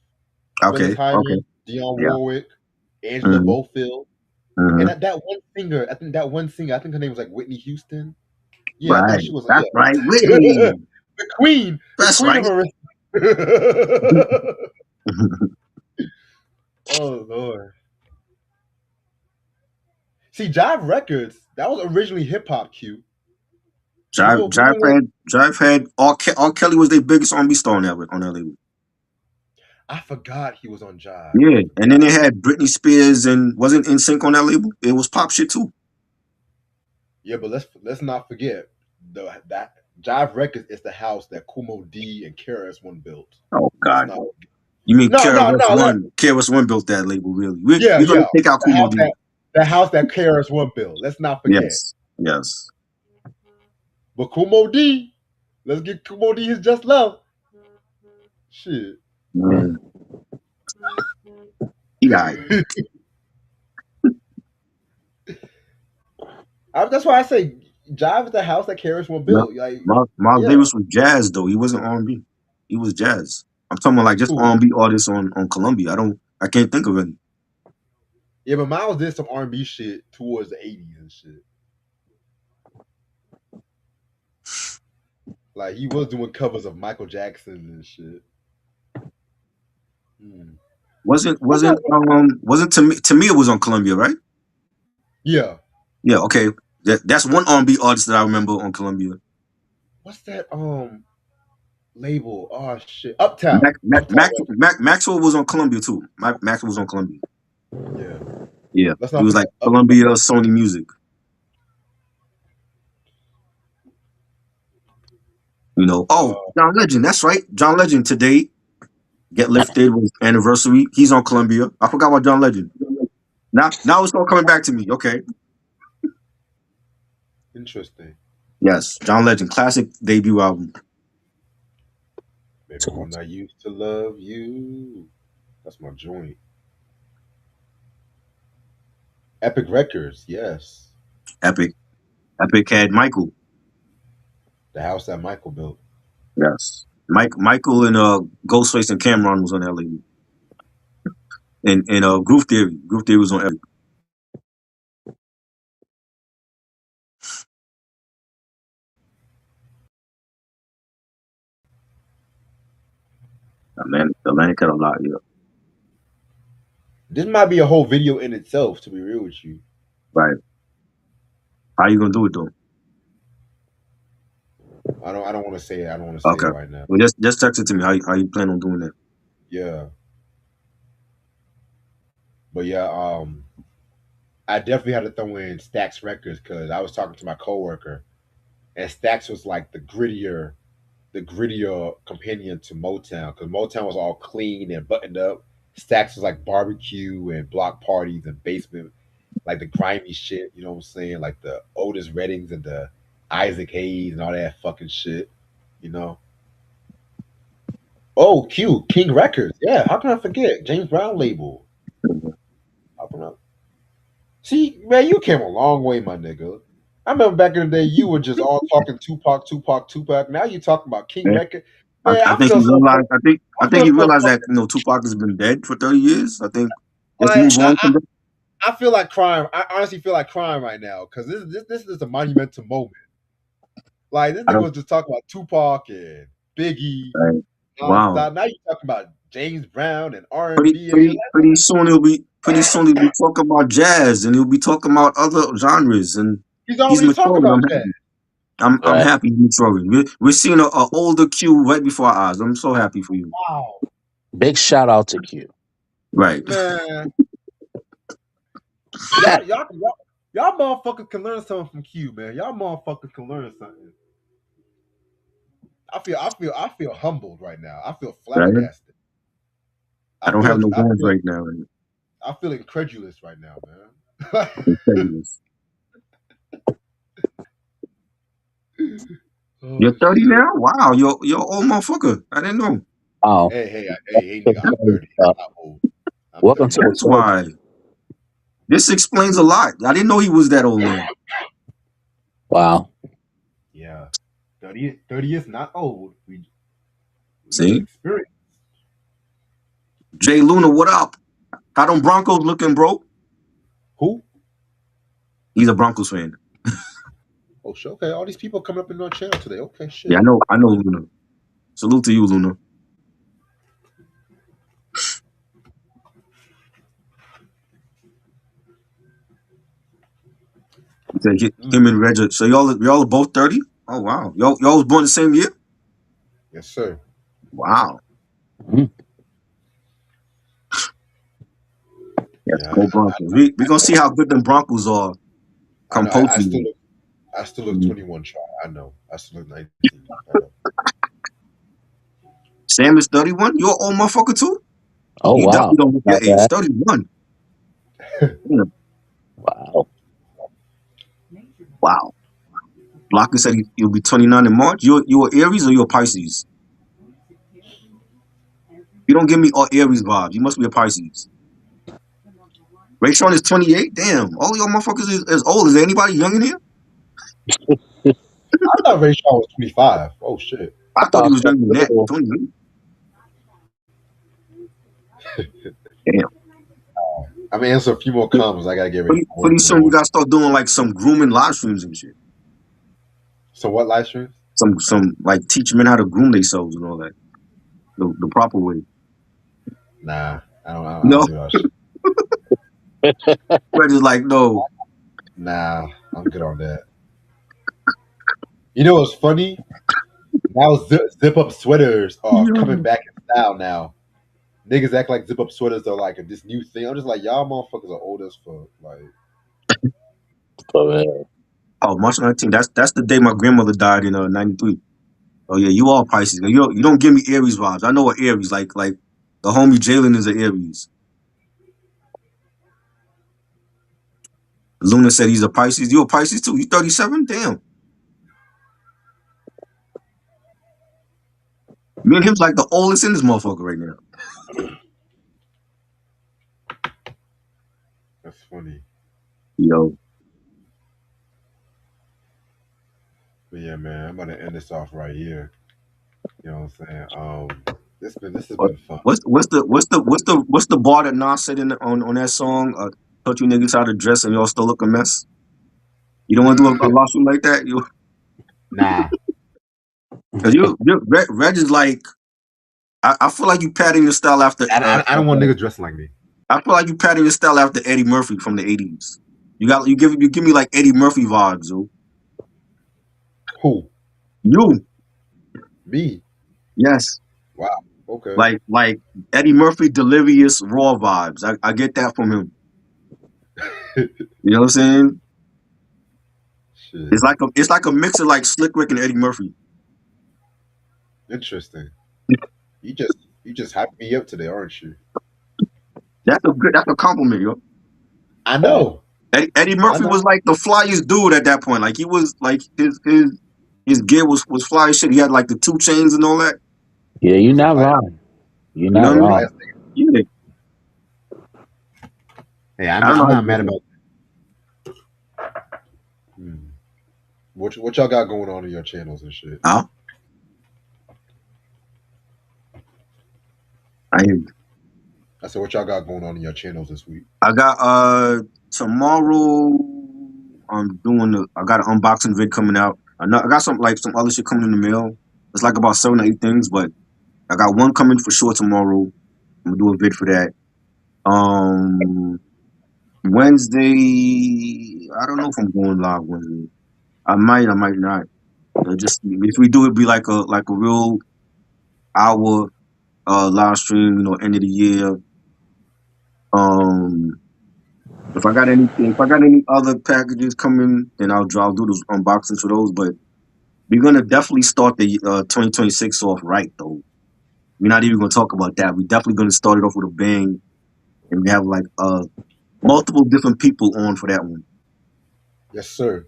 Phyllis Okay. Okay. Hyman, Dionne Yeah. Warwick, Angela Mm-hmm. Bofield, and Mm-hmm. that one singer. I think her name was like Whitney Houston. Yeah, I thought Right. she was. That's Yeah, right. Whitney. the That's queen of right. Arista. Oh Lord. See, Jive Records. That was originally hip hop. Q. Jive had R. Kelly was their biggest R&B star on that label. I forgot he was on Jive. I Yeah, and then forgot. they had Britney Spears and wasn't NSYNC on that label. It was pop shit too. Yeah, but let's not forget that Jive Records is the house that Kumo D and KRS One built. Oh Let's God, not. you mean No, no, no. KRS One built that label? Really? Yeah, We're gonna yeah. take out Kumo D. The house that KRS One built. Let's not forget. Yes, yes. But Kumo D, let's get Kumo D his just love. Shit. Mm. Yeah, That's why I say Jive is the house that KRS One built. Like, Miles yeah. Davis was jazz though. He wasn't R&B. He was jazz. I'm talking about like just Cool. R&B artists on Columbia. I can't think of any. Yeah, but Miles did some R&B shit towards the 80s and shit. Like he was doing covers of Michael Jackson and shit. Hmm. Wasn't What's that? to me it was on Columbia, right? Yeah. Yeah, okay. That's one R&B artist that I remember on Columbia. What's that label? Oh shit. Uptown. Uptown Records. Maxwell was on Columbia too. Maxwell was on Columbia. Yeah. Yeah, Let's he not was like forget Uptown. Columbia, Sony Music. You know. Oh, John Legend. That's right. John Legend today. Get Lifted was anniversary. He's on Columbia. I forgot about John Legend. Now it's all coming back to me. Okay. Interesting. Yes, John Legend, classic debut album. Maybe when I used to love you. That's my joint. Epic Records, yes. Epic. Epic had Michael. The house that Michael built. Yes. Michael and Ghostface and Cameron was on that label. And Groove Theory. Groove Theory was on Epic. Man, Atlantic had a lot, yeah. This might be a whole video in itself, to be real with you. Right. How you gonna do it though? I don't want to say it. I don't want to say Okay. it right now. Well, just text it to me. How you plan on doing that? Yeah. But yeah, I definitely had to throw in Stax Records because I was talking to my coworker, and Stax was like the grittier companion to Motown because Motown was all clean and buttoned up. Stax was like barbecue and block parties and basement, like the grimy shit. You know what I'm saying? Like the Otis Reddings and the Isaac Hayes and all that fucking shit. You know. Oh, King Records. Yeah, how can I forget James Brown label? How can I? See, man, you came a long way, my nigga. I remember back in the day, you were just all talking Tupac, Tupac, Tupac. Now you talking about King Yeah. Record. Man, I I think feel he so. realized. I I think feel he so realized that fucking. Tupac has been dead for 30 years. I think let's Like move on from that. I feel like crime. I honestly feel like crime right now because this is a monumental moment. Like this I nigga don't. was just talking about Tupac and Biggie Right. Wow. nonstop. Now you talking about James Brown and R&B and shit. Pretty soon he'll be talking about jazz and he'll be talking about other genres and He's he's already talking maturing. about I'm jazz. happy. I'm Right. happy he's maturing. We're seeing a older Q right before our eyes. I'm so happy for you. Wow, Big shout out to Q. Right. man. That Y'all motherfuckers can learn something from Q, man. Y'all motherfuckers can learn something. I feel humbled right now. I feel Right. flabbergasted. I don't have no hands right now. I feel incredulous right now, man. Incredulous. Oh, You're 30 shit. now? Wow, you're an old motherfucker. I didn't know. oh, Hey, nigga, I'm 30. I'm not old. I'm welcome 30. to the That's club. why. This explains a lot. I didn't know he was that old now. Wow. Yeah. 30 is not old. We just See? experience. Jay Luna, what up? How them Broncos looking, bro? Who? He's a Broncos fan. Oh, shit. Okay, all these people coming up in our channel today. Okay, shit. Yeah, I know Luna. Salute to you, Luna. He said him and Reggie. So y'all are both 30? Oh wow. Y'all was born the same year? Yes, sir. Wow. Mhm. Yes, Yeah, go Broncos. We gonna see how good them Broncos are I come know. postseason. I still look Mhm. 21 shy. I know. I still look 19. I know. Sam is 31. You're an old motherfucker too? Oh You wow. definitely don't look your Not age. bad. 31. Yeah. Wow. Wow. Blocker said he'll be 29 in March. You a Aries or you a Pisces? You don't give me all Aries vibes. You must be a Pisces. Ray Sean is 28. Damn. All y'all motherfuckers is old. Is there anybody young in here? I thought Ray Shaw was 25. Oh, shit. I I thought he thought was so younger than that. too. 28. Damn. I mean, answer a few more comments. I got to get ready for work Pretty in the soon you morning. gotta start doing like some grooming live streams and shit. So, what live streams? Some like teach men how to groom themselves and all that. The proper way. Nah, I No, don't do that shit. Fred is like, no. Nah, I'm good on that. You know what's funny? Now zip up sweaters are coming back in style now. Niggas act like zip up sweaters are like this new thing. I'm just like, y'all motherfuckers are old as fuck. Like, For real. Oh, March 19th. That's the day my grandmother died in 93. Oh yeah, you all Pisces. You don't give me Aries vibes. I know what Aries like the homie Jalen is an Aries. Luna said he's a Pisces. You a Pisces too? You 37? Damn. Me and him's like the oldest in this motherfucker right now. that's funny. Yo, But yeah, man, I'm gonna end this off right here. You know what I'm saying? This has what, been fun. what's the bar that Nas said on that song? Taught you niggas how to dress and y'all still look a mess. You don't want to do a lawsuit like that, Nah, cause Reg is like, I feel like you patting your style after. I don't want niggas dressing like me. I feel like you patting your style after Eddie Murphy from the '80s. You give me like Eddie Murphy vibes, yo. Who? You, Me? yes, Wow. Okay. like Eddie Murphy, delirious raw vibes. I get that from him. You know what I'm saying? Shit. It's like a mix of like Slick Rick and Eddie Murphy. Interesting. You just hyped me up today, aren't you? That's a compliment, yo. I know. Eddie I Murphy know. was like the flyest dude at that point. Like he was like his gear was fly as shit. He had like the 2 chains and all that. Yeah, He you're was a not fire. wrong. You're You know not what I mean? wrong. Yeah. Hey, I don't know I'm how not you mad do it. about that. Hmm. What y'all got going on in your channels and shit? Huh? I I said, what y'all got going on in your channels this week? I got tomorrow I got an unboxing vid coming out. I know I got some other shit coming in the mail. It's like about 7 or 8 things, but I got one coming for sure tomorrow. I'm gonna do a vid for that. Wednesday, I don't know if I'm going live Wednesday. I might not. Just if we do it, be like a real hour live stream. You know, end of the year. Um, if I got any other packages coming, then I'll do those unboxings for those. But we're gonna definitely start the 2026 off right though. We're not even gonna talk about that. We're definitely gonna start it off with a bang, and we have like multiple different people on for that one. Yes, sir.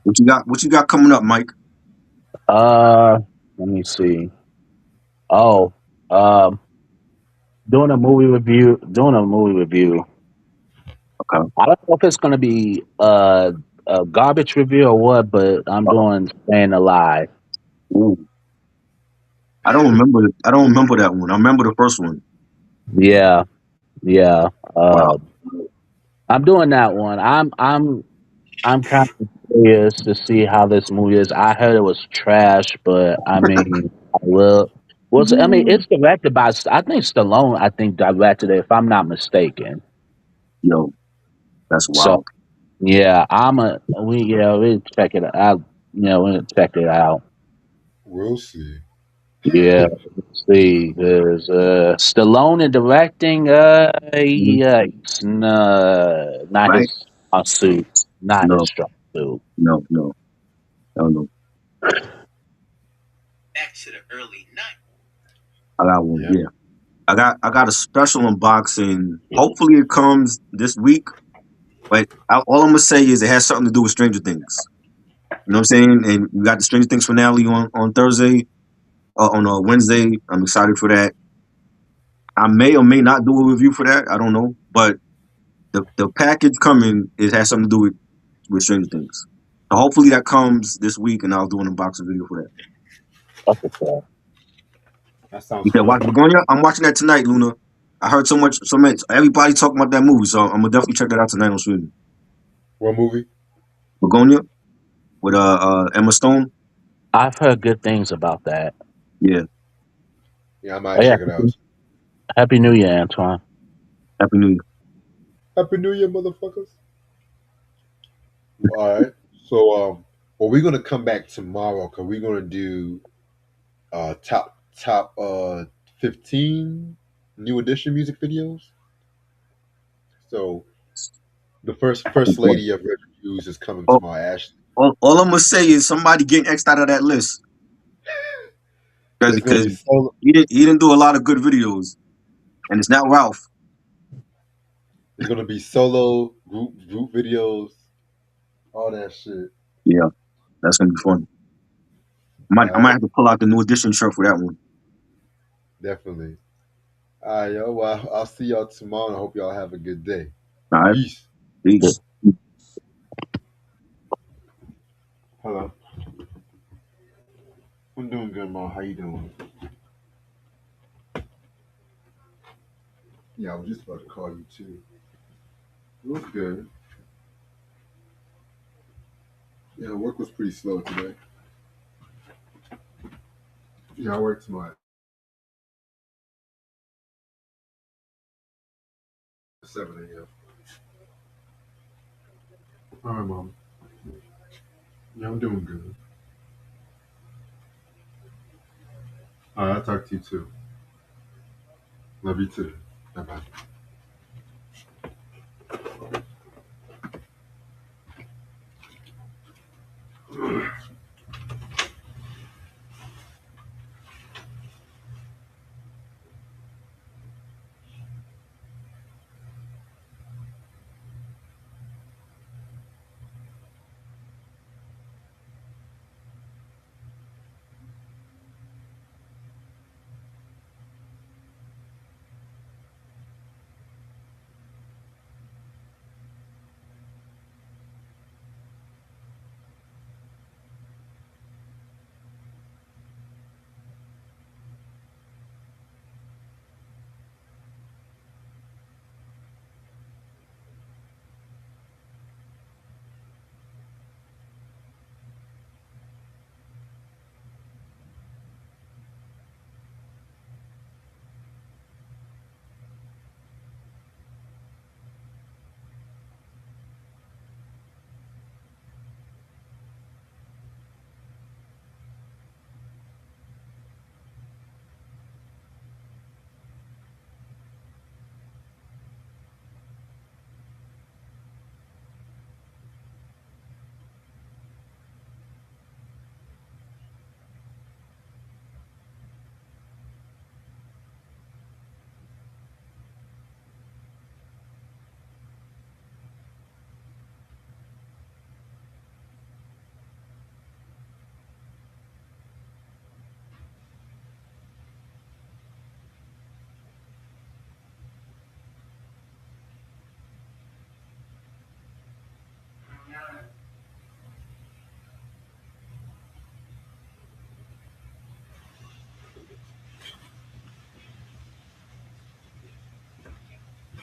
What you got? What you got coming up, Mike? Let me see. Oh, um, doing a movie review. Doing a movie review. Okay. I don't know if it's gonna be a garbage review or what, but I'm doing Staying Alive. Ooh, I don't remember that one. I remember the first one. Yeah, yeah. Wow. I'm doing that one. I'm kind of curious to see how this movie is. I heard it was trash, but I mean, I will. I mean, it's directed by. I think Stallone. I think directed it, if I'm not mistaken. Yo, that's So wild. yeah, we check it out. We check it out. We'll see. Yeah, let's see. There's Stallone in directing. Mhm. Yikes! No, not Right? his suit. Not his No, strong suit. no. I don't know. Back to the early 90s. I got one. Yeah. Yeah. I got a special unboxing. Hopefully it comes this week. But all I'm gonna say is it has something to do with Stranger Things. You know what I'm saying? And we got the Stranger Things finale on Thursday, on Wednesday. I'm excited for that. I may or may not do a review for that. I don't know, but the package coming it has something to do with Stranger Things. So hopefully that comes this week, and I'll do an unboxing video for that. That's what's up. That sounds You said watch fun. Begonia? I'm watching that tonight, Luna. I heard so much, everybody talking about that movie, so I'm gonna definitely check that out tonight on streaming. What movie? Begonia with Emma Stone. I've heard good things about that. Yeah, Yeah, I might Oh yeah, check it out. Happy New Year, Antoine. Happy New Year. Happy New Year, motherfuckers. All right. So, well, we're gonna come back tomorrow because we're gonna do top 15 new edition music videos. So the first lady of Red Reviews is coming All, tomorrow, Ashley. all I'm gonna say is somebody getting X'd out of that list It's gonna because be solo. he didn't do a lot of good videos, and it's not Ralph. It's gonna be solo group videos, all that shit. Yeah, that's gonna be fun. All I might right, have to pull out the new edition shirt for that one. definitely. All right, yo. Well, I'll see y'all tomorrow. I hope y'all have a good day. All right, Peace. peace. Hello. I'm doing good, Mom. How you doing? Yeah, I was just about to call you too. It was good. Yeah, work was pretty slow today. Yeah, I worked tomorrow at 7 a.m. All right, Mom. Yeah, I'm doing good. All right, I'll talk to you too. Love you too. Bye bye.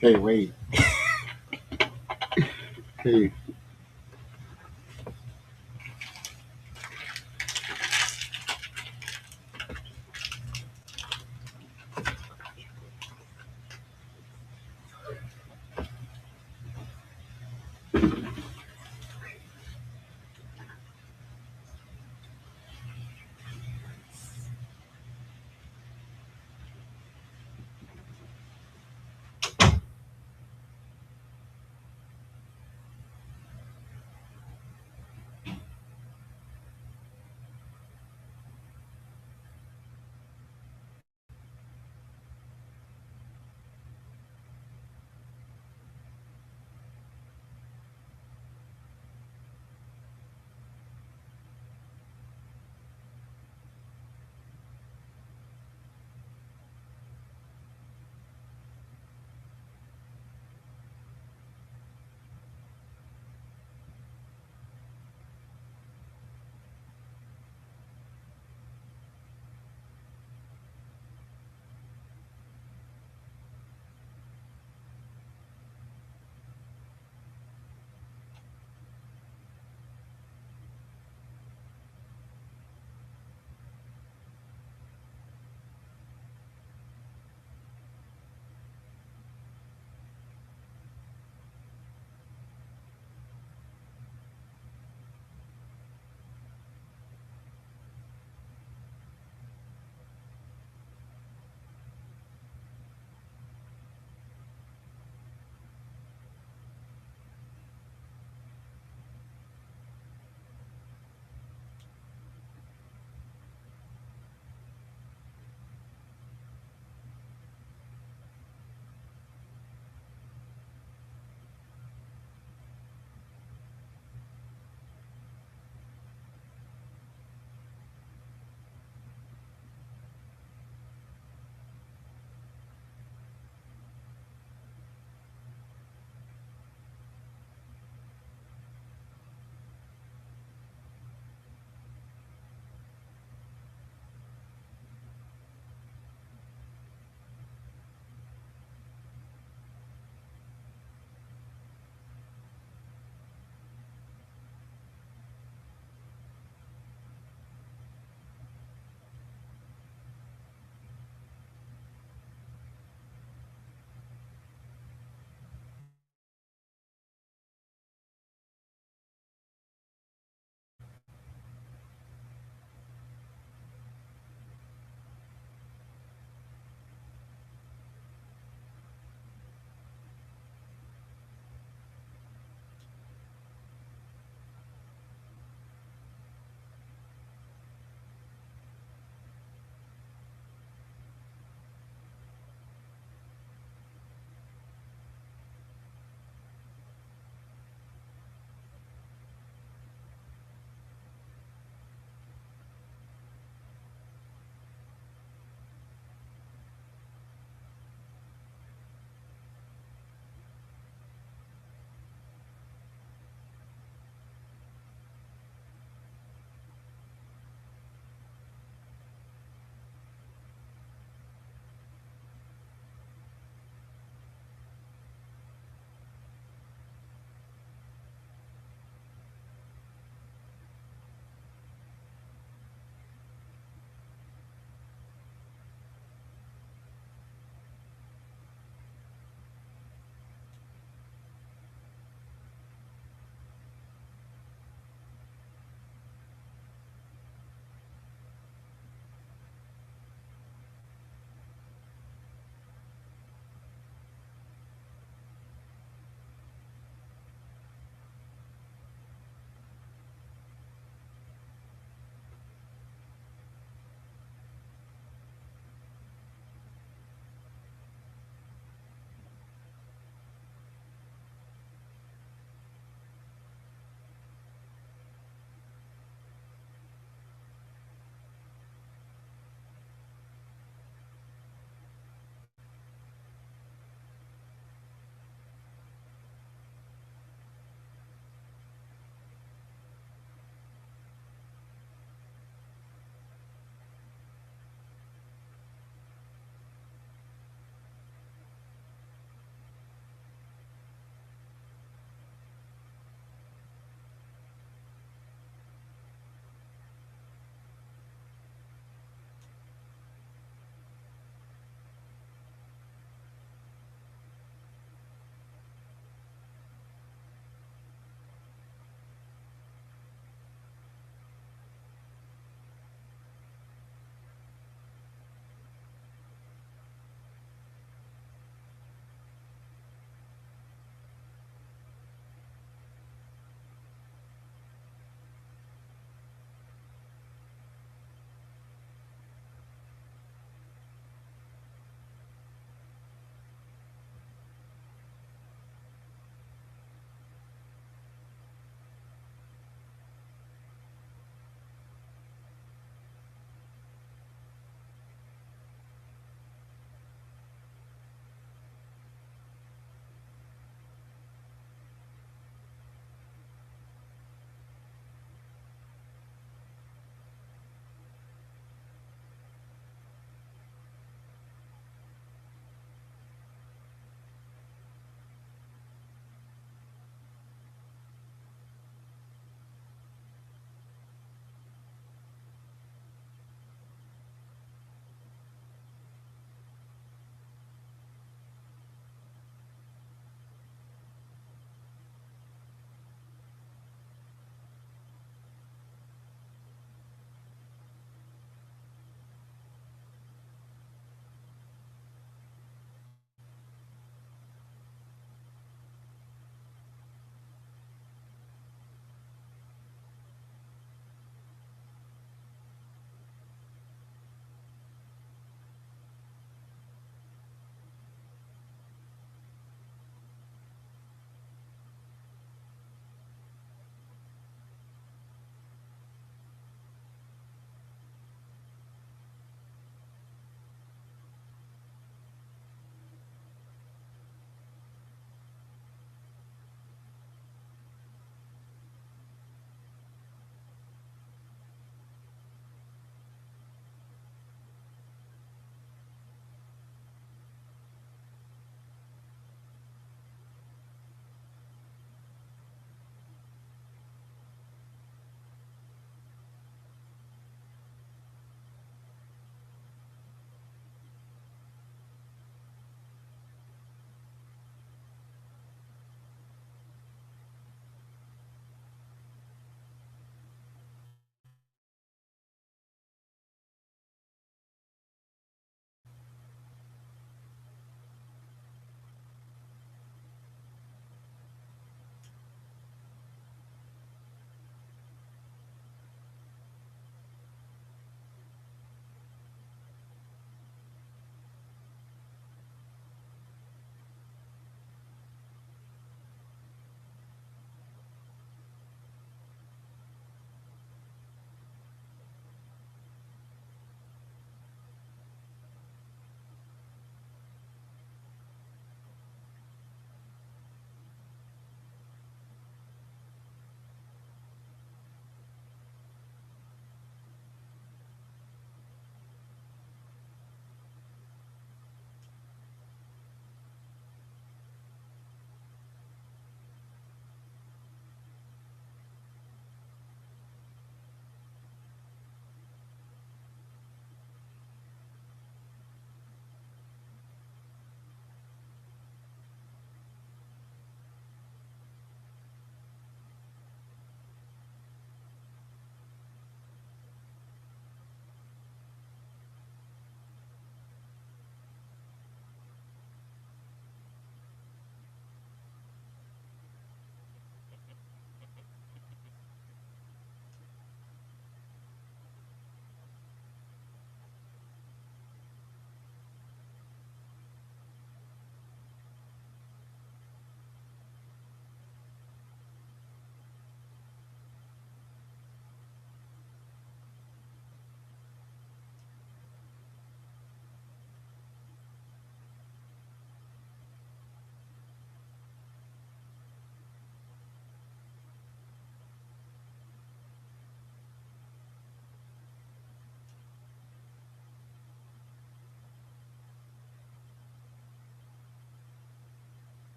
Hey, wait. Hey,